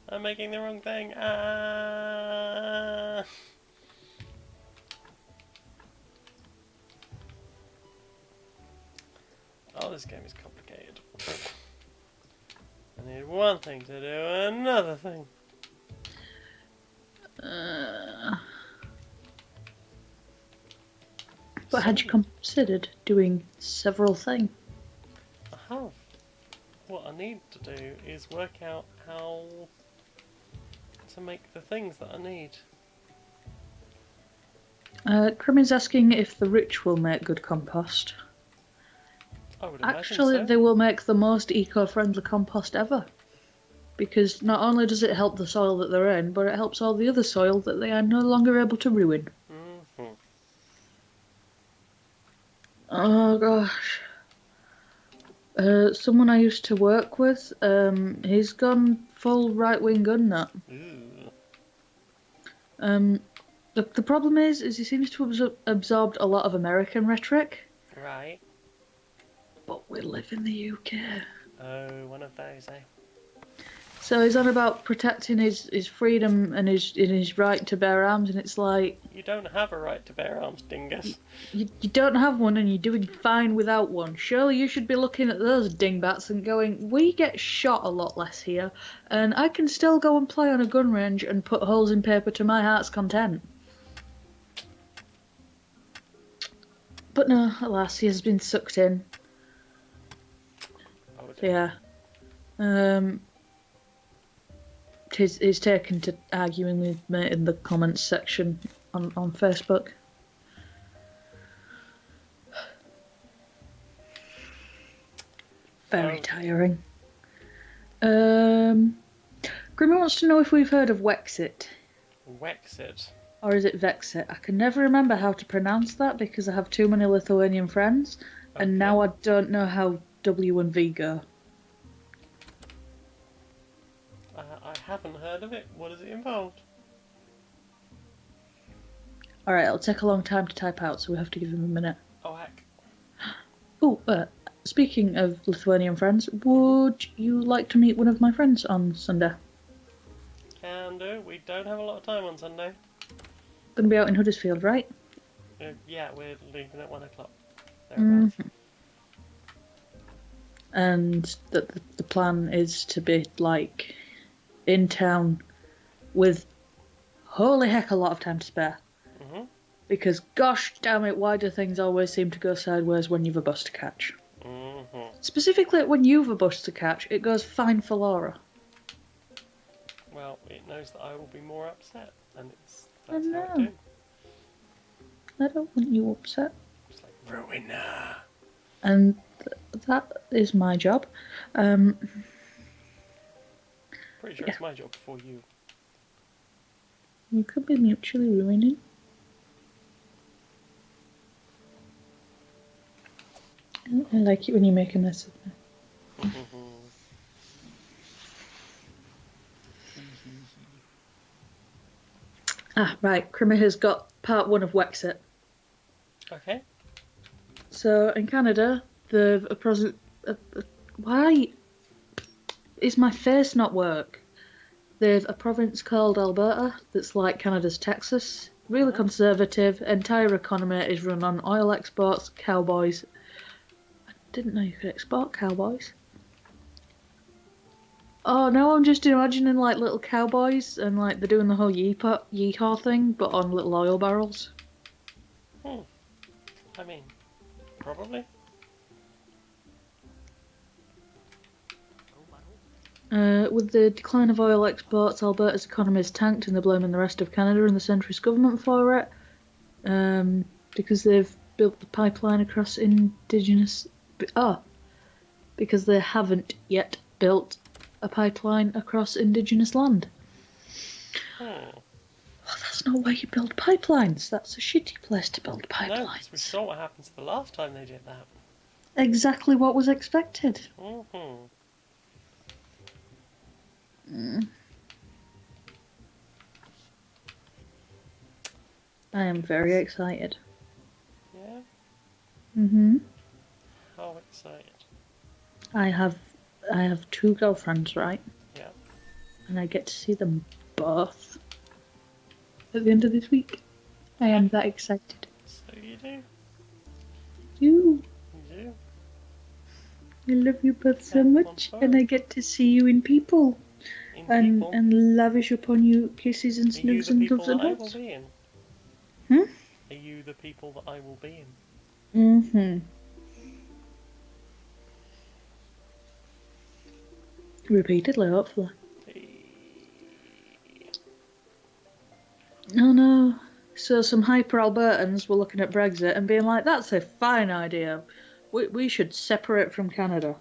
I'm making the wrong thing. Ah! Oh, this game is complicated. I need one thing to do another thing. But had you considered doing several things? I have. What I need to do is work out how to make the things that I need. Crimmy's asking if the rich will make good compost. I would imagine Actually, so. they will make the most eco-friendly compost ever. Because not only does it help the soil that they're in, but it helps all the other soil that they are no longer able to ruin. Mm-hmm. Oh gosh. Someone I used to work with, he's gone full right-wing gun nut. The problem is he seems to have absorbed a lot of American rhetoric. Right. But we live in the UK. Oh, one of those, eh? So he's on about protecting his freedom and his right to bear arms, and it's like... You don't have a right to bear arms, dingus. You don't have one and you're doing fine without one. Surely you should be looking at those dingbats and going, we get shot a lot less here, and I can still go and play on a gun range and put holes in paper to my heart's content. But no, alas, he has been sucked in. Oh, So yeah. He's taken to arguing with me in the comments section on Facebook. Very tiring. Grimmy wants to know if we've heard of Wexit. Wexit. Or is it Vexit? I can never remember how to pronounce that because I have too many Lithuanian friends, and now I don't know how W and V go. I haven't heard of it. What does it involve? Alright, it'll take a long time to type out, so we have to give him a minute. Oh, heck. Oh, speaking of Lithuanian friends, would you like to meet one of my friends on Sunday? Can do. We don't have a lot of time on Sunday. Gonna be out in Huddersfield, right? Yeah, we're leaving at 1 o'clock. Mm-hmm. And the plan is to be, like, in town with holy heck a lot of time to spare. Mm-hmm. Because gosh damn it, why do things always seem to go sideways when you've a bus to catch? Mm-hmm. Specifically when you've a bus to catch, it goes fine for Laura. Well, it knows that I will be more upset, and I that's how know. it do. I don't want you upset. It's like, ruiner. And that is my job. Pretty sure it's my job before you. You could be mutually ruining. I like it when you make a mess of me. Right. Crimmy has got part 1 of Wexit. Okay. So in Canada, why is my face not work? There's a province called Alberta that's like Canada's Texas. Really conservative. Entire economy is run on oil exports, cowboys. I didn't know you could export cowboys. Oh, now I'm just imagining like little cowboys and like they're doing the whole yeehaw thing, but on little oil barrels. I mean, probably. With the decline of oil exports, Alberta's economy has tanked and they're blaming the rest of Canada and the centrist government for it. Because they've built the pipeline across Indigenous... because they haven't yet built a pipeline across Indigenous land. Well, that's not where you build pipelines. That's a shitty place to build pipelines. No, because we saw what happened the last time they did that. Exactly what was expected. I am very excited. Yeah? Mhm. How excited? I have 2 girlfriends, right? Yeah. And I get to see them both at the end of this week. I am that excited. So you do? You, You I love you both so have one much, and both. I get to see you in people, In and people. lavish upon you kisses and Are you snugs the and people loves and that I will hugs. be in? Hmm? Are you the people that I will be in? Mhm. Repeatedly, hopefully. Oh no. So some hyper Albertans were looking at Brexit and being like, "That's a fine idea. We should separate from Canada."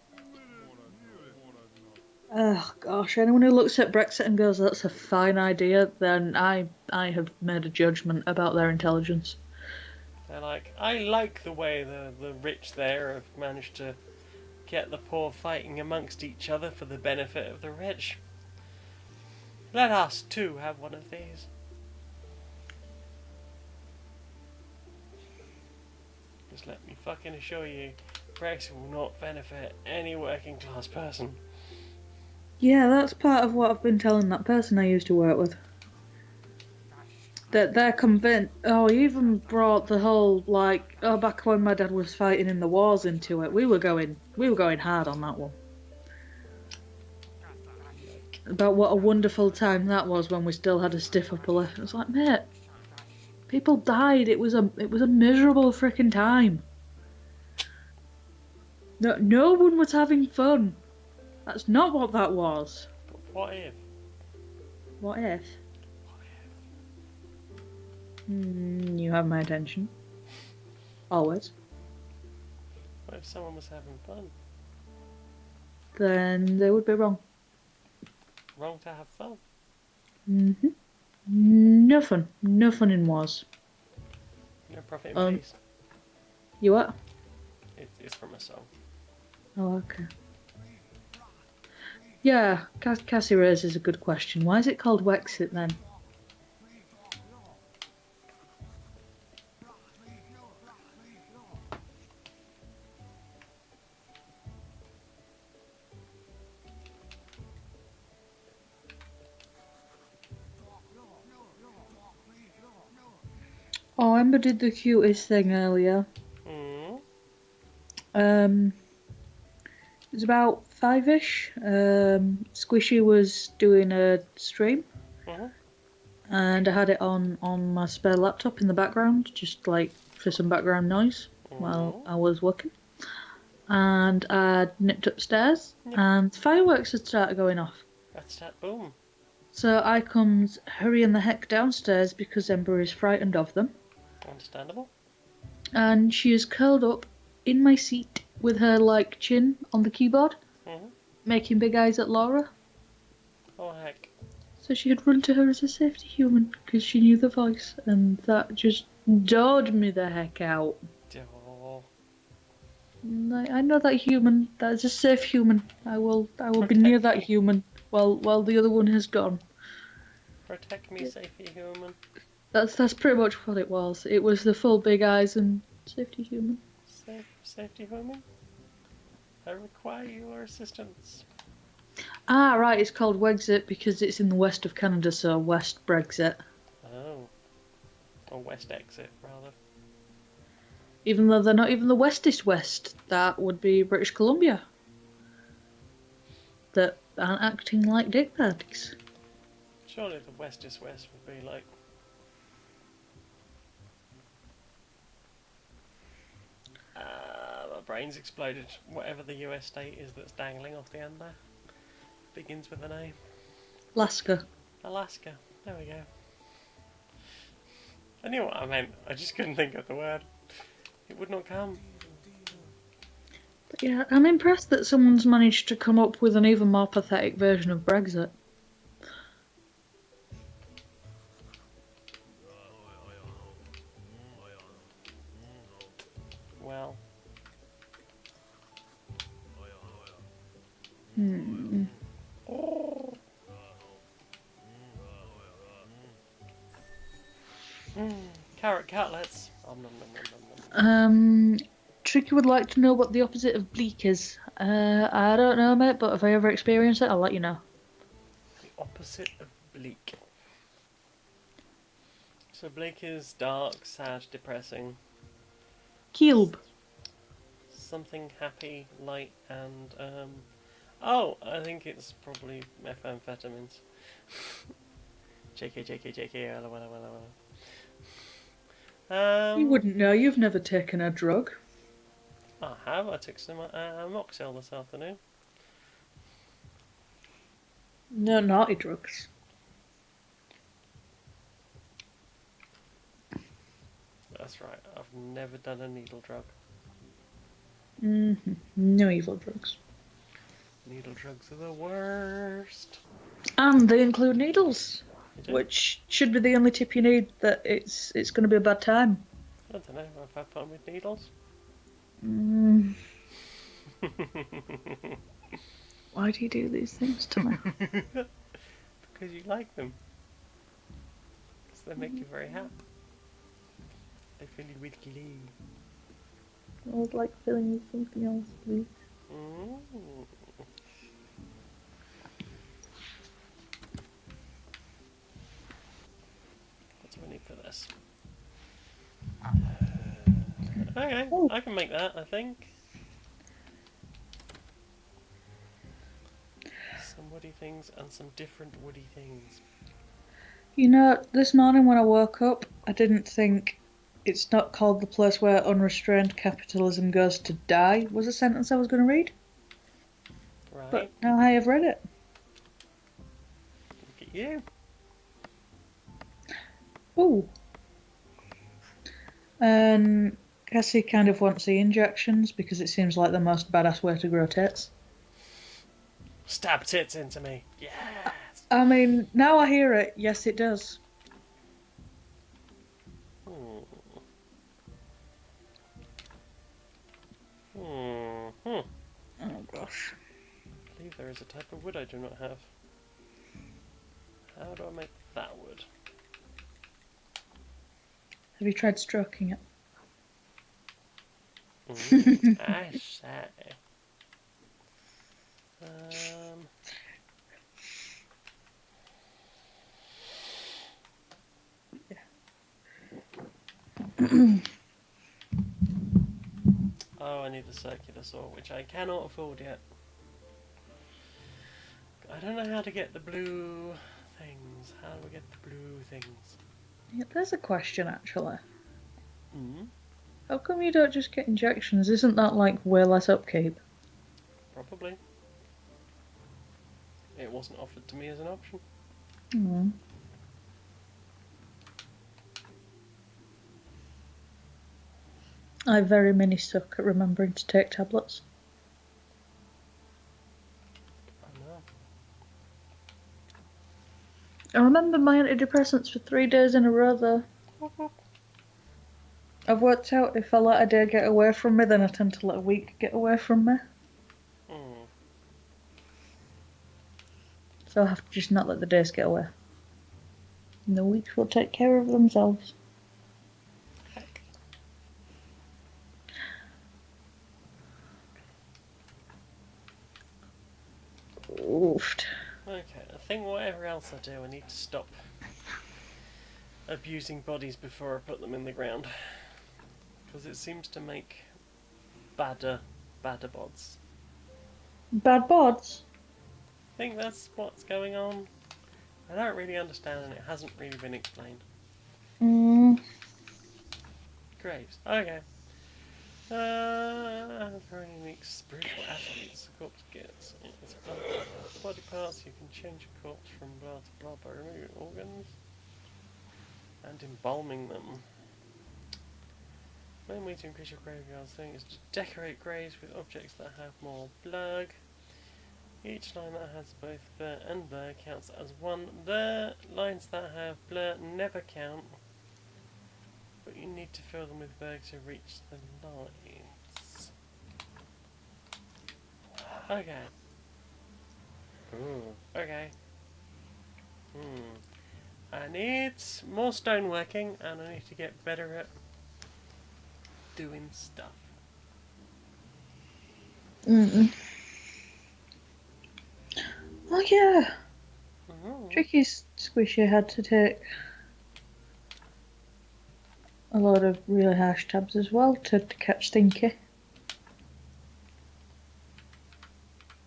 Oh gosh, anyone who looks at Brexit and goes, "That's a fine idea," then I have made a judgment about their intelligence. They're like, I like the way the rich there have managed to get the poor fighting amongst each other for the benefit of the rich. Let us too have one of these. Just let me fucking assure you, Brexit will not benefit any working class person. Yeah, that's part of what I've been telling that person I used to work with. That they're convinced. Oh, he even brought the whole like, oh, back when my dad was fighting in the wars into it. We were going hard on that one. About what a wonderful time that was when we still had a stiff upper lip. It was like, mate, people died. It was a miserable freaking time. No one was having fun. That's not what that was. But what if? What if? What You have my attention. Always. if someone was having fun? Then they would be wrong. Wrong to have fun. Nothing in wars. No profit in peace. You what? It's from a song. Oh, okay. Yeah, Cassie raises a good question. Why is it called Wexit then? Oh, Ember did the cutest thing earlier. It was about 5ish. Squishy was doing a stream, and I had it on my spare laptop in the background, just like for some background noise while I was working. And I nipped upstairs, and fireworks had started going off. That's that boom. So I comes hurrying the heck downstairs because Ember is frightened of them. Understandable. And she is curled up in my seat with her like chin on the keyboard, making big eyes at Laura. Oh heck. So she had run to her as a safety human because she knew the voice, and that just dawed me the heck out. Oh. I know that human. That is a safe human. I will be near that human while the other one has gone. Protect me, safety human. That's pretty much what it was. It was the full big eyes and safety human. Safety human? I require your assistance. Ah, right, it's called Wexit because it's in the west of Canada, so West Brexit. Oh. Or West Exit, rather. Even though they're not even the westest west, that would be British Columbia. That aren't acting like dickbags. Surely the Westest West would be like... my brain's exploded. Whatever the US state is that's dangling off the end there. Begins with an A. Alaska. Alaska. There we go. I knew what I meant. I just couldn't think of the word. It would not come. But yeah, I'm impressed that someone's managed to come up with an even more pathetic version of Brexit. Well. Oh. Carrot cutlets. Nom, nom, nom, nom, nom. Tricky would like to know what the opposite of bleak is. I don't know, mate, but if I ever experience it, I'll let you know. The opposite of bleak. So bleak is dark, sad, depressing. Cube. Something happy, light, and oh, I think it's probably methamphetamines. JK, wella, wella, wella, wella. You wouldn't know. You've never taken a drug. I have. I took some Moxil this afternoon. No, naughty drugs. That's right. I've never done a needle drug. No evil drugs. Needle drugs are the worst. And they include needles, You do? which should be the only tip you need that it's going to be a bad time. I don't know. I've had fun with needles. Why do you do these things to me? Because you like them. Because they make you very happy. They fill you with glee. I would like filling with something else, please. Mm. What do we need for this? Okay, Oh. I can make that, I think. Some woody things and some different woody things. You know, this morning when I woke up, I didn't think it's not called the place where unrestrained capitalism goes to die was a sentence I was going to read. Right. But now I have read it. Look at you. Ooh. Cassie kind of wants the injections because it seems like the most badass way to grow tits. Stab tits into me. Yes. I mean, now I hear it, yes it does. Oh gosh. I believe there is a type of wood I do not have. How do I make that wood? Have you tried stroking it? I say. Oh, I need the circular saw, which I cannot afford yet. I don't know how to get the blue things. How do we get the blue things? Yeah, there's a question actually. Mm-hmm. How come you don't just get injections? Isn't that like way less upkeep? Probably. It wasn't offered to me as an option. I very many suck at remembering to take tablets. I know. I remember my antidepressants for 3 days in a row though. I've worked out if I let a day get away from me, then I tend to let a week get away from me. So I have to just not let the days get away. And the weeks will take care of themselves. Heck. Oofed. Okay, I think whatever else I do, I need to stop abusing bodies before I put them in the ground. Because it seems to make badder bods. Bad bods? I think that's what's going on. I don't really understand and it hasn't really been explained. Graves. Okay. Very unique spiritual athletes the corpse gets. It's body parts, you can change a corpse from blah to blah by removing organs and embalming them. Main way to increase your graveyard thing is to decorate graves with objects that have more blood. Each line that has both blur and blur counts as one. The lines that have blur never count, but you need to fill them with blur to reach the lines. Okay. Ooh, okay. I need more stoneworking, and I need to get better at doing stuff. Mm. Oh yeah, Mm-hmm. Tricky Squishy had to take a lot of really harsh tabs as well to catch Stinky.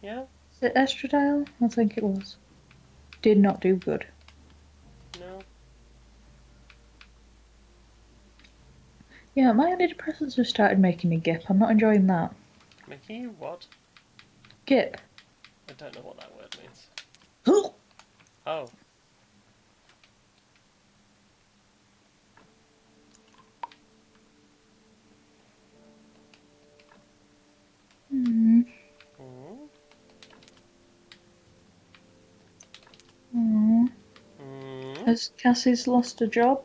Yeah? Is it estradiol? I think it was. Did not do good. No? Yeah, my antidepressants have started making me gip. I'm not enjoying that. Making you what? Gip. I don't know what that word means. Oh. Oh. Mm. Mm. Mm. Mm. Has Cassie's lost a job?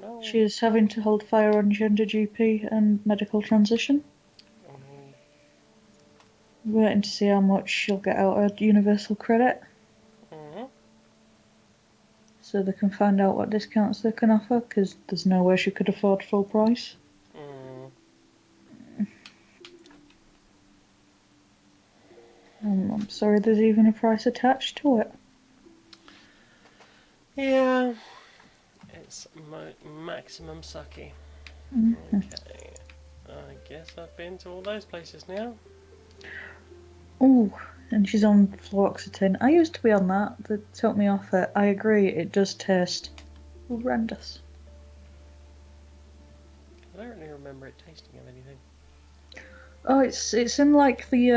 No. She is having to hold fire on gender GP and medical transition. Oh no. Waiting to see how much she'll get out of universal credit, Mm. so they can find out what discounts they can offer, because there's no way she could afford full price. Mm. I'm sorry there's even a price attached to it. Yeah. It's maximum sucky. Mm-hmm. Okay. I guess I've been to all those places now. Oh, and she's on fluoxetine. I used to be on that. They took me off it. I agree, it does taste horrendous. I don't really remember it tasting of anything. Oh, it's in like the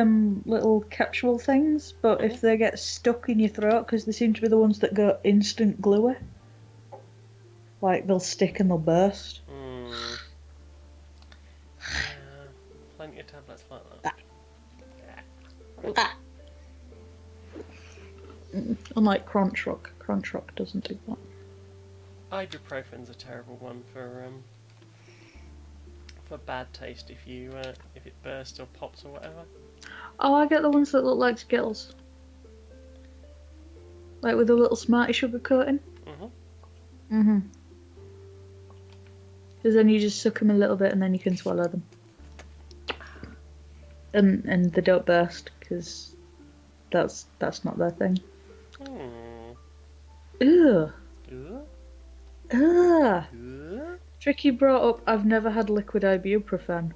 little capsule things, but if they get stuck in your throat, because they seem to be the ones that go instant gluey, like they'll stick and they'll burst. Mm. Yeah. Plenty of tablets like that. Unlike Crunch Rock doesn't do that. Ibuprofen's a terrible one for bad taste if it bursts or pops or whatever. Oh, I get the ones that look like Skittles, like with a little Smarty sugar coating. Mhm. Because then you just suck them a little bit and then you can swallow them. And they don't burst because that's not their thing. Mm. Ugh. Ugh. Ugh. Ugh. Tricky brought up, I've never had liquid ibuprofen.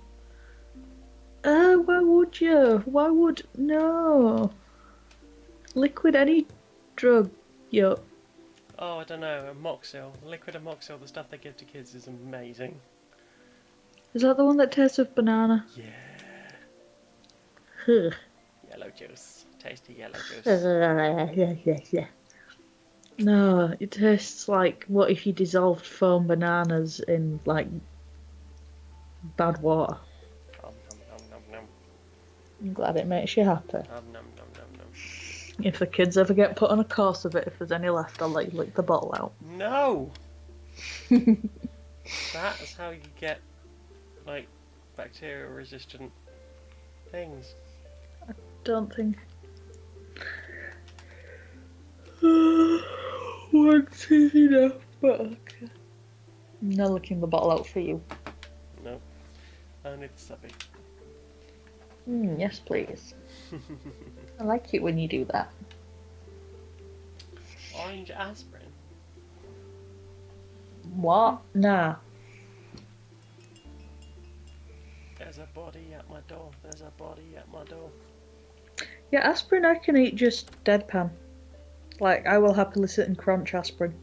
Why would you? Why would... No. Liquid any drug, yup. Oh, I don't know. Amoxil, liquid amoxil, the stuff they give to kids is amazing. Is that the one that tastes of banana? Yeah. Ugh. Yellow juice. Tasty yellow juice. Yeah. No, it tastes like what if you dissolved foam bananas in like bad water. Nom, nom, nom, nom, I'm glad it makes you happy. nom. Nom, nom, nom, nom, nom. If the kids ever get put on a course of it, if there's any left, I'll let you lick the bottle out. No! That's how you get, like, bacteria-resistant things. Don't think. Once is enough, but okay. I'm not licking the bottle out for you. No. Only the subby. Yes, please. I like it when you do that. Orange aspirin. What? Nah. There's a body at my door. There's a body at my door. Yeah, aspirin I can eat just deadpan. Like, I will happily sit and crunch aspirin.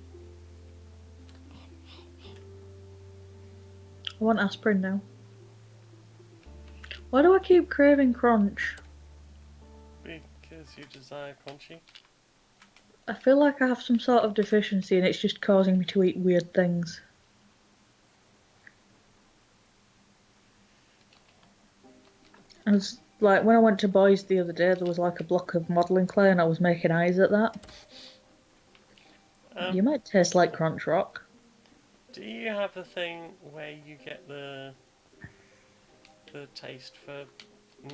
I want aspirin now. Why do I keep craving crunch? Because you desire crunchy. I feel like I have some sort of deficiency and it's just causing me to eat weird things. I was like, when I went to Boys the other day, there was like a block of modelling clay and I was making eyes at that. You might taste like Crunch Rock. Do you have the thing where you get the taste for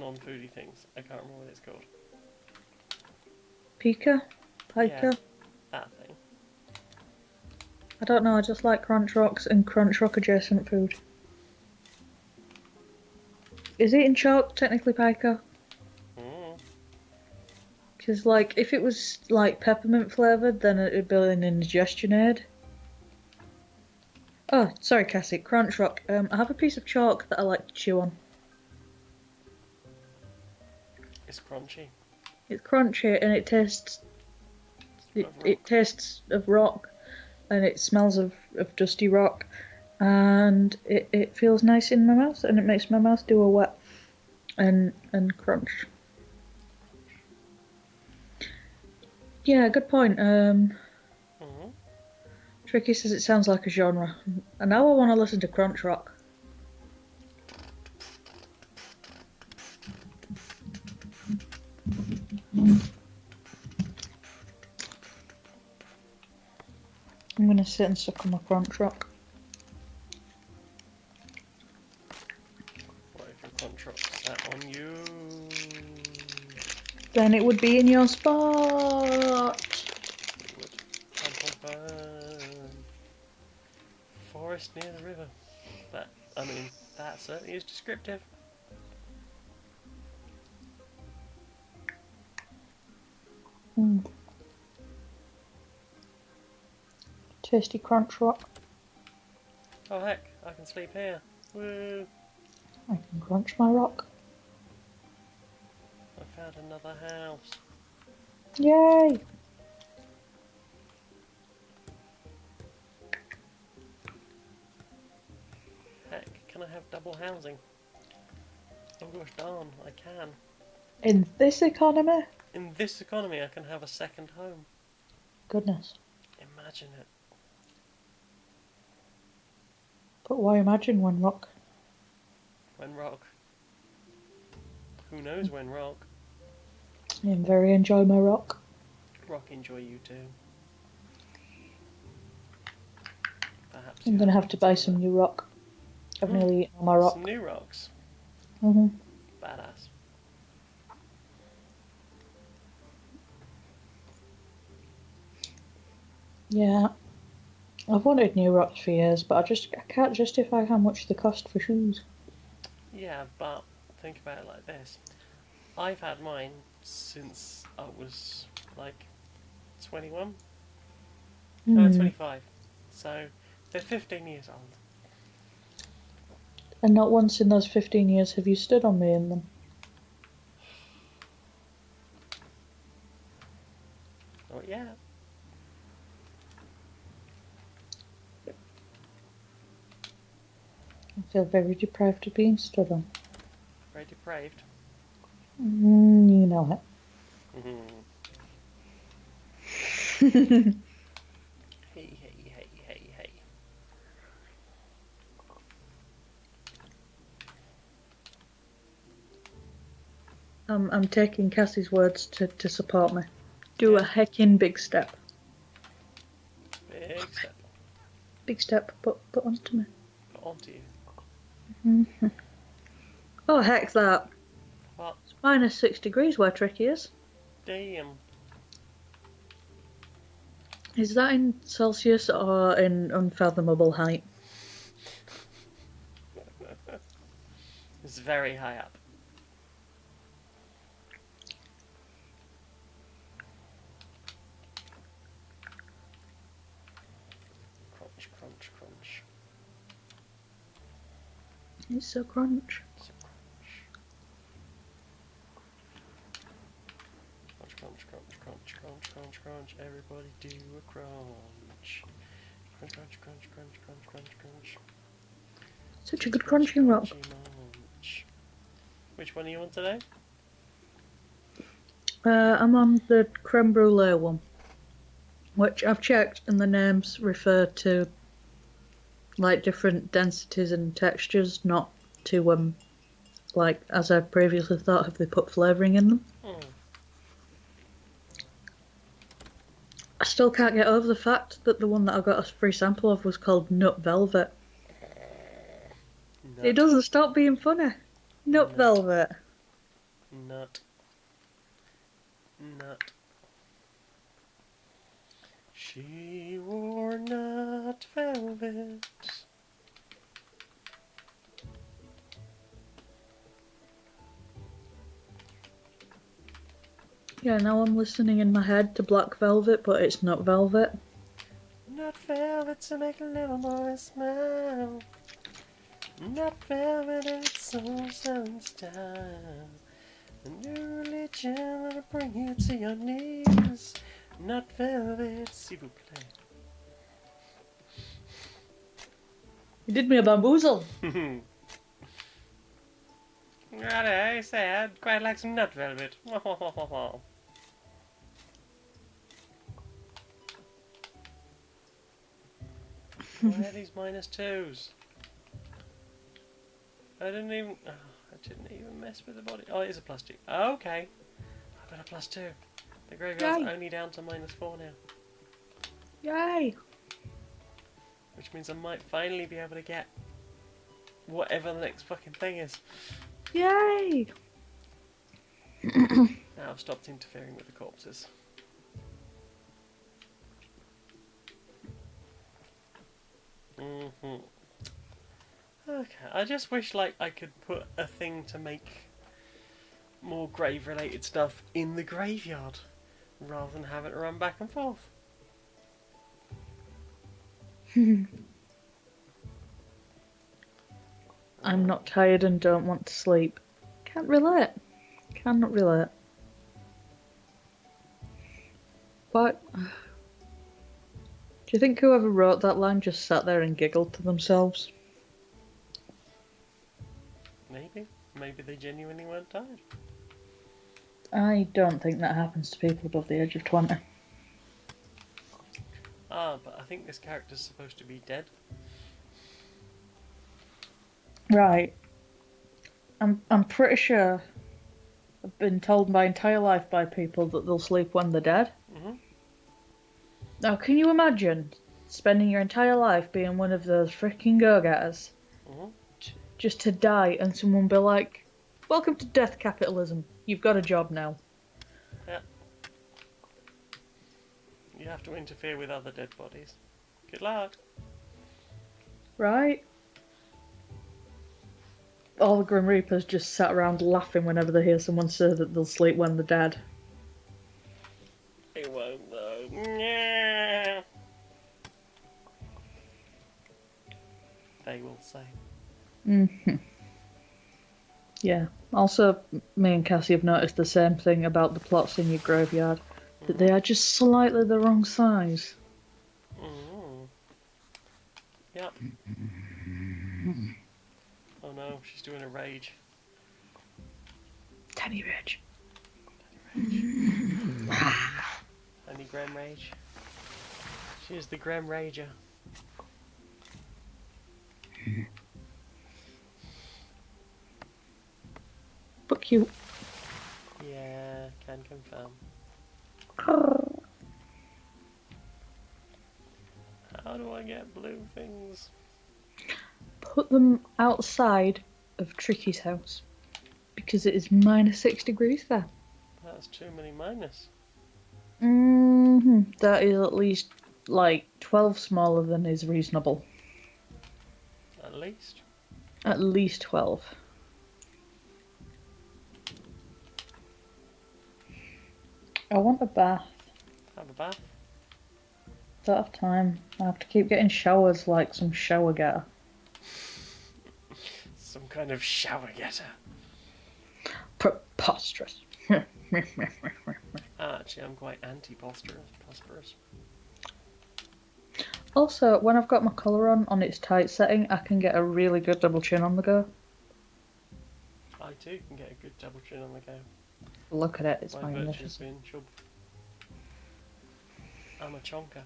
non-foody things? I can't remember what it's called. Pica? Pica? Yeah, that thing. I don't know, I just like Crunch Rocks and Crunch Rock adjacent food. Is eating chalk technically piker? Mm. Because, like, if it was, like, peppermint flavoured, then it'd be an indigestion aid. Oh, sorry, Cassie, Crunch Rock. I have a piece of chalk that I like to chew on. It's crunchy. It's crunchy and it tastes... It tastes of rock and it smells of dusty rock. And it feels nice in my mouth and it makes my mouth do a wet and crunch. Yeah, good point. Tricky says it sounds like a genre. And now I want to listen to Crunch Rock. I'm going to sit and suck on my Crunch Rock. What if your Crunch Rock sat on you? Then it would be in your spot. It would. Pum, pum, pum. Forest near the river. That certainly is descriptive. Tasty Crunch Rock. Oh heck, I can sleep here. Woo! I can crunch my rock. I found another house. Yay! Heck, can I have double housing? Oh gosh darn, I can. In this economy? In this economy I can have a second home. Goodness. Imagine it. But why imagine when rock? When rock. Who knows when rock? I very enjoy my rock. Rock enjoy you too. Perhaps I'm gonna have to buy some new rock. I've nearly eaten all my rock. Some new rocks. Badass. Yeah. I've wanted new rocks for years, but I can't justify how much they cost for shoes. Yeah, but think about it like this. I've had mine since I was like 21? No, 25. So they're 15 years old. And not once in those 15 years have you stood on me in them. Not yet. I feel very deprived of being stood on. Very depraved. You know it. Hey, hey, hey, hey, hey. I'm taking Cassie's words to support me. Do a heckin' big step. Big step. Big step, put onto me. Put onto you. Oh, heck that. What? It's minus 6 degrees where Tricky is. Damn. Is that in Celsius or in unfathomable height? It's very high up. Crunch, crunch, crunch. It's so crunch. It's a crunch. Crunch, crunch, crunch, crunch, crunch, crunch. Everybody do a crunch. Crunch, crunch, crunch, crunch, crunch, crunch, crunch. Such a good crunching rock. Munch. Which one are you on today? I'm on the creme brulee one, which I've checked, and the names refer to like different densities and textures, not to like as I previously thought. Have they put flavouring in them? I still can't get over the fact that the one that I got a free sample of was called Nut Velvet. Nut. It doesn't stop being funny. Nut Velvet. Nut. Nut. She wore nut. Yeah, now I'm listening in my head to Black Velvet, but it's not Velvet. Not velvet to make a little boy smile. Not velvet and it's so in style. A new religion that'll bring you to your knees. Not velvet, s'il vous plaît. You did me a bamboozle. Righto, say I'd quite like some nut velvet. Why are these -2s? I didn't even mess with the body. Oh, it is a +2. Oh, okay. I've got a +2. The graveyard's Yay. only down to -4 now. Yay! Which means I might finally be able to get whatever the next fucking thing is. Yay! Now I've stopped interfering with the corpses. Okay, I just wish like I could put a thing to make more grave related stuff in the graveyard rather than have it run back and forth. I'm not tired and don't want to sleep. Can't relate. Cannot relate. What? Do you think whoever wrote that line just sat there and giggled to themselves? Maybe. Maybe they genuinely weren't tired. I don't think that happens to people above the age of 20. Ah, but I think this character's supposed to be dead. Right. I'm pretty sure I've been told my entire life by people that they'll sleep when they're dead. Mhm. Now, can you imagine spending your entire life being one of those freaking go-getters Mhm. just to die and someone be like, "Welcome to death capitalism. You've got a job now." You have to interfere with other dead bodies. Good luck. Right? All the Grim Reapers just sat around laughing whenever they hear someone say that they'll sleep when they're dead. It won't though. Yeah. They will say. Mm-hmm. Yeah. Also, me and Cassie have noticed the same thing about the plots in your graveyard. That they are just slightly the wrong size. Yep. Oh no, she's doing a rage. Tiny rage. Tiny Graham Rage. She is the Graham Rager. But cute. Yeah, can confirm. How do I get blue things? Put them outside of Tricky's house. Because it is -6 degrees there. That's too many minus. That is at least, like, 12 smaller than is reasonable. At least. At least 12. I want a bath. Have a bath. Don't have time. I have to keep getting showers like some shower getter. Some kind of shower getter. Preposterous. Actually, I'm quite anti-prosperous. Also, when I've got my colour on its tight setting, I can get a really good double chin on the go. I too can get a good double chin on the go. Look at it, it's My virtue's magnificent. been chub. I'm a chonker.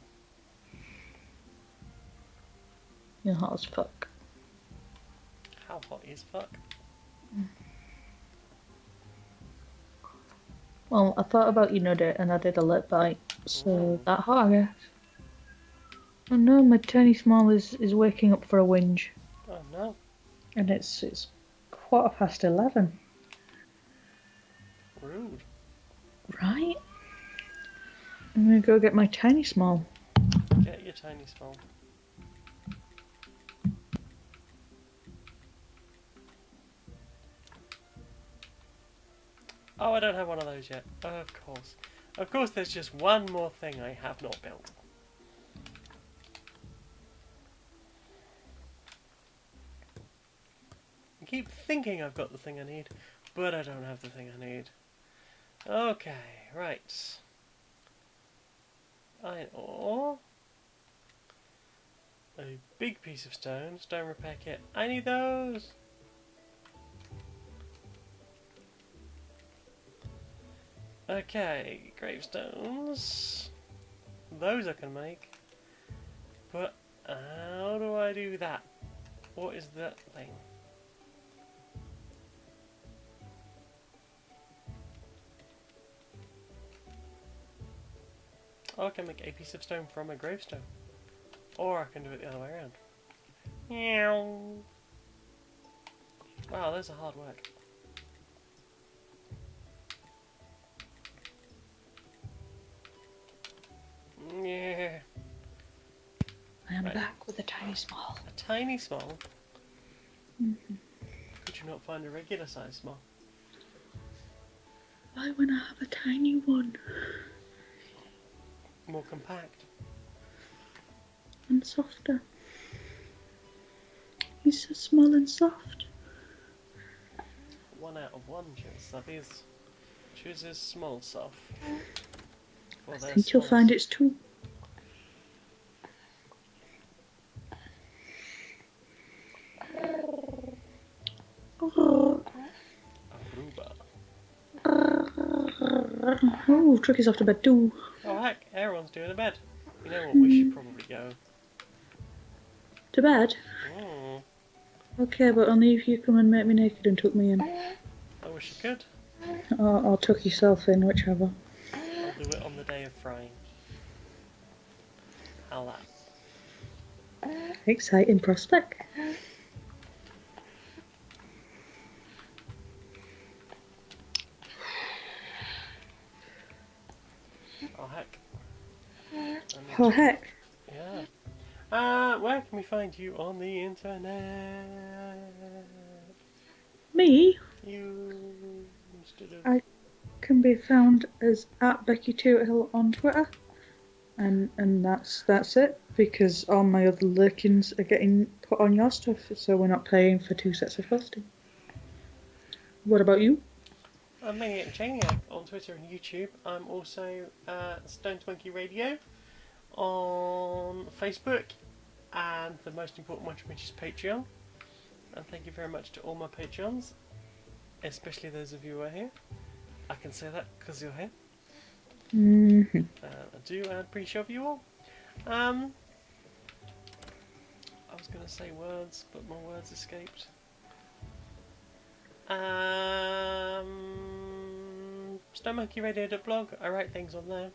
You're hot as fuck. How hot is fuck? Well, I thought about you nudge it and I did a lip bite, so that hot, I guess. Oh no, my tiny small is waking up for a whinge. Oh no. And it's 11:15. Rude. Right? I'm gonna go get my tiny small. Get your tiny small. Oh, I don't have one of those yet. Of course. Of course, there's just one more thing I have not built. I keep thinking I've got the thing I need, but I don't have the thing I need. Okay, right. Iron ore. A big piece of stone. Stone repair kit. I need those! Okay, gravestones. Those I can make. But how do I do that? What is that thing? Oh, I can make a piece of stone from a gravestone. Or I can do it the other way around. Meow. Wow, those are hard work. Yeah. I am Right. back with a tiny small. A tiny small. Mm-hmm. Could you not find a regular size small? Why when I have a tiny one? More compact. And softer. He's so small and soft. 1 out of 1 chance that is. Chooses small soft. I think you'll find it's 2. Aruba. Oh, Tricky's off to bed too. Oh heck, everyone's doing a bed. You know what, we should probably go. To bed? Mm, Okay, but only if you come and make me naked and tuck me in. I wish I could. Or tuck yourself in, whichever. I'll do it on the day of frying. How's that? Exciting prospect. Oh heck. Oh heck. Yeah. Where can we find you on the internet? Me? You instead of I can be found as @Becky2Hill on Twitter. And that's it, because all my other lurkings are getting put on your stuff, so we're not paying for 2 sets of hosting. What about you? I'm Maniac Janiac on Twitter and YouTube. I'm also Stone Monkey Radio on Facebook, and the most important one, which is Patreon. And thank you very much to all my Patreons, especially those of you who are here. I can say that because you're here. Mm-hmm. I do appreciate you all. I was going to say words, but my words escaped. StoneMonkeyRadio.blog, I write things on there.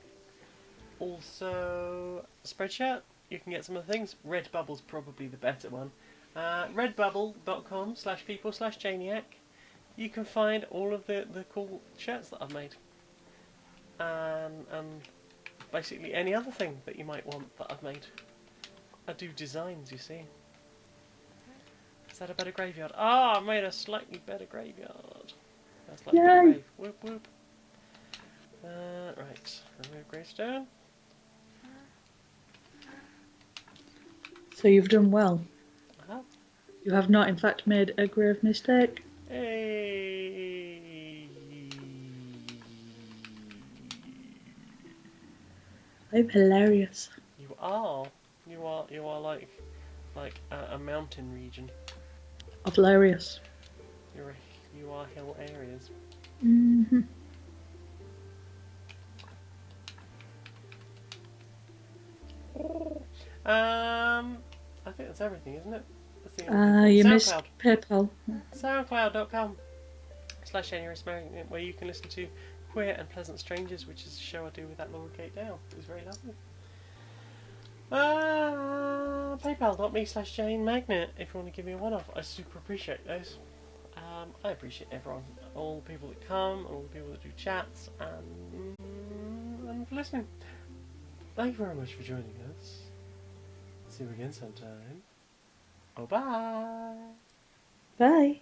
Also, Spreadshirt, you can get some of the things. Redbubble's probably the better one. Redbubble.com/people/Janiac. You can find all of the cool shirts that I've made. And basically any other thing that you might want that I've made. I do designs, you see. Is that a better graveyard? Ah, I made a slightly better graveyard. That's like a grave. Whoop whoop. Right, remove gravestone. So you've done well. Uh-huh. You have not, in fact, made a grave mistake. Hey. I'm hilarious. You are like a mountain region. Of hilarious. You are hill areas. Mm-hmm. I think that's everything, isn't it? That's the You SoundCloud. missed PayPal. SoundCloud.com/SMR, where you can listen to Queer and Pleasant Strangers, which is a show I do with that Laura Kate Dale. It was very lovely. PayPal.me/Jane Magnet if you want to give me a one-off. I super appreciate those. I appreciate everyone, all the people that come, all the people that do chats, and for listening. Thank you very much for joining us. See you again sometime. Oh, bye. Bye.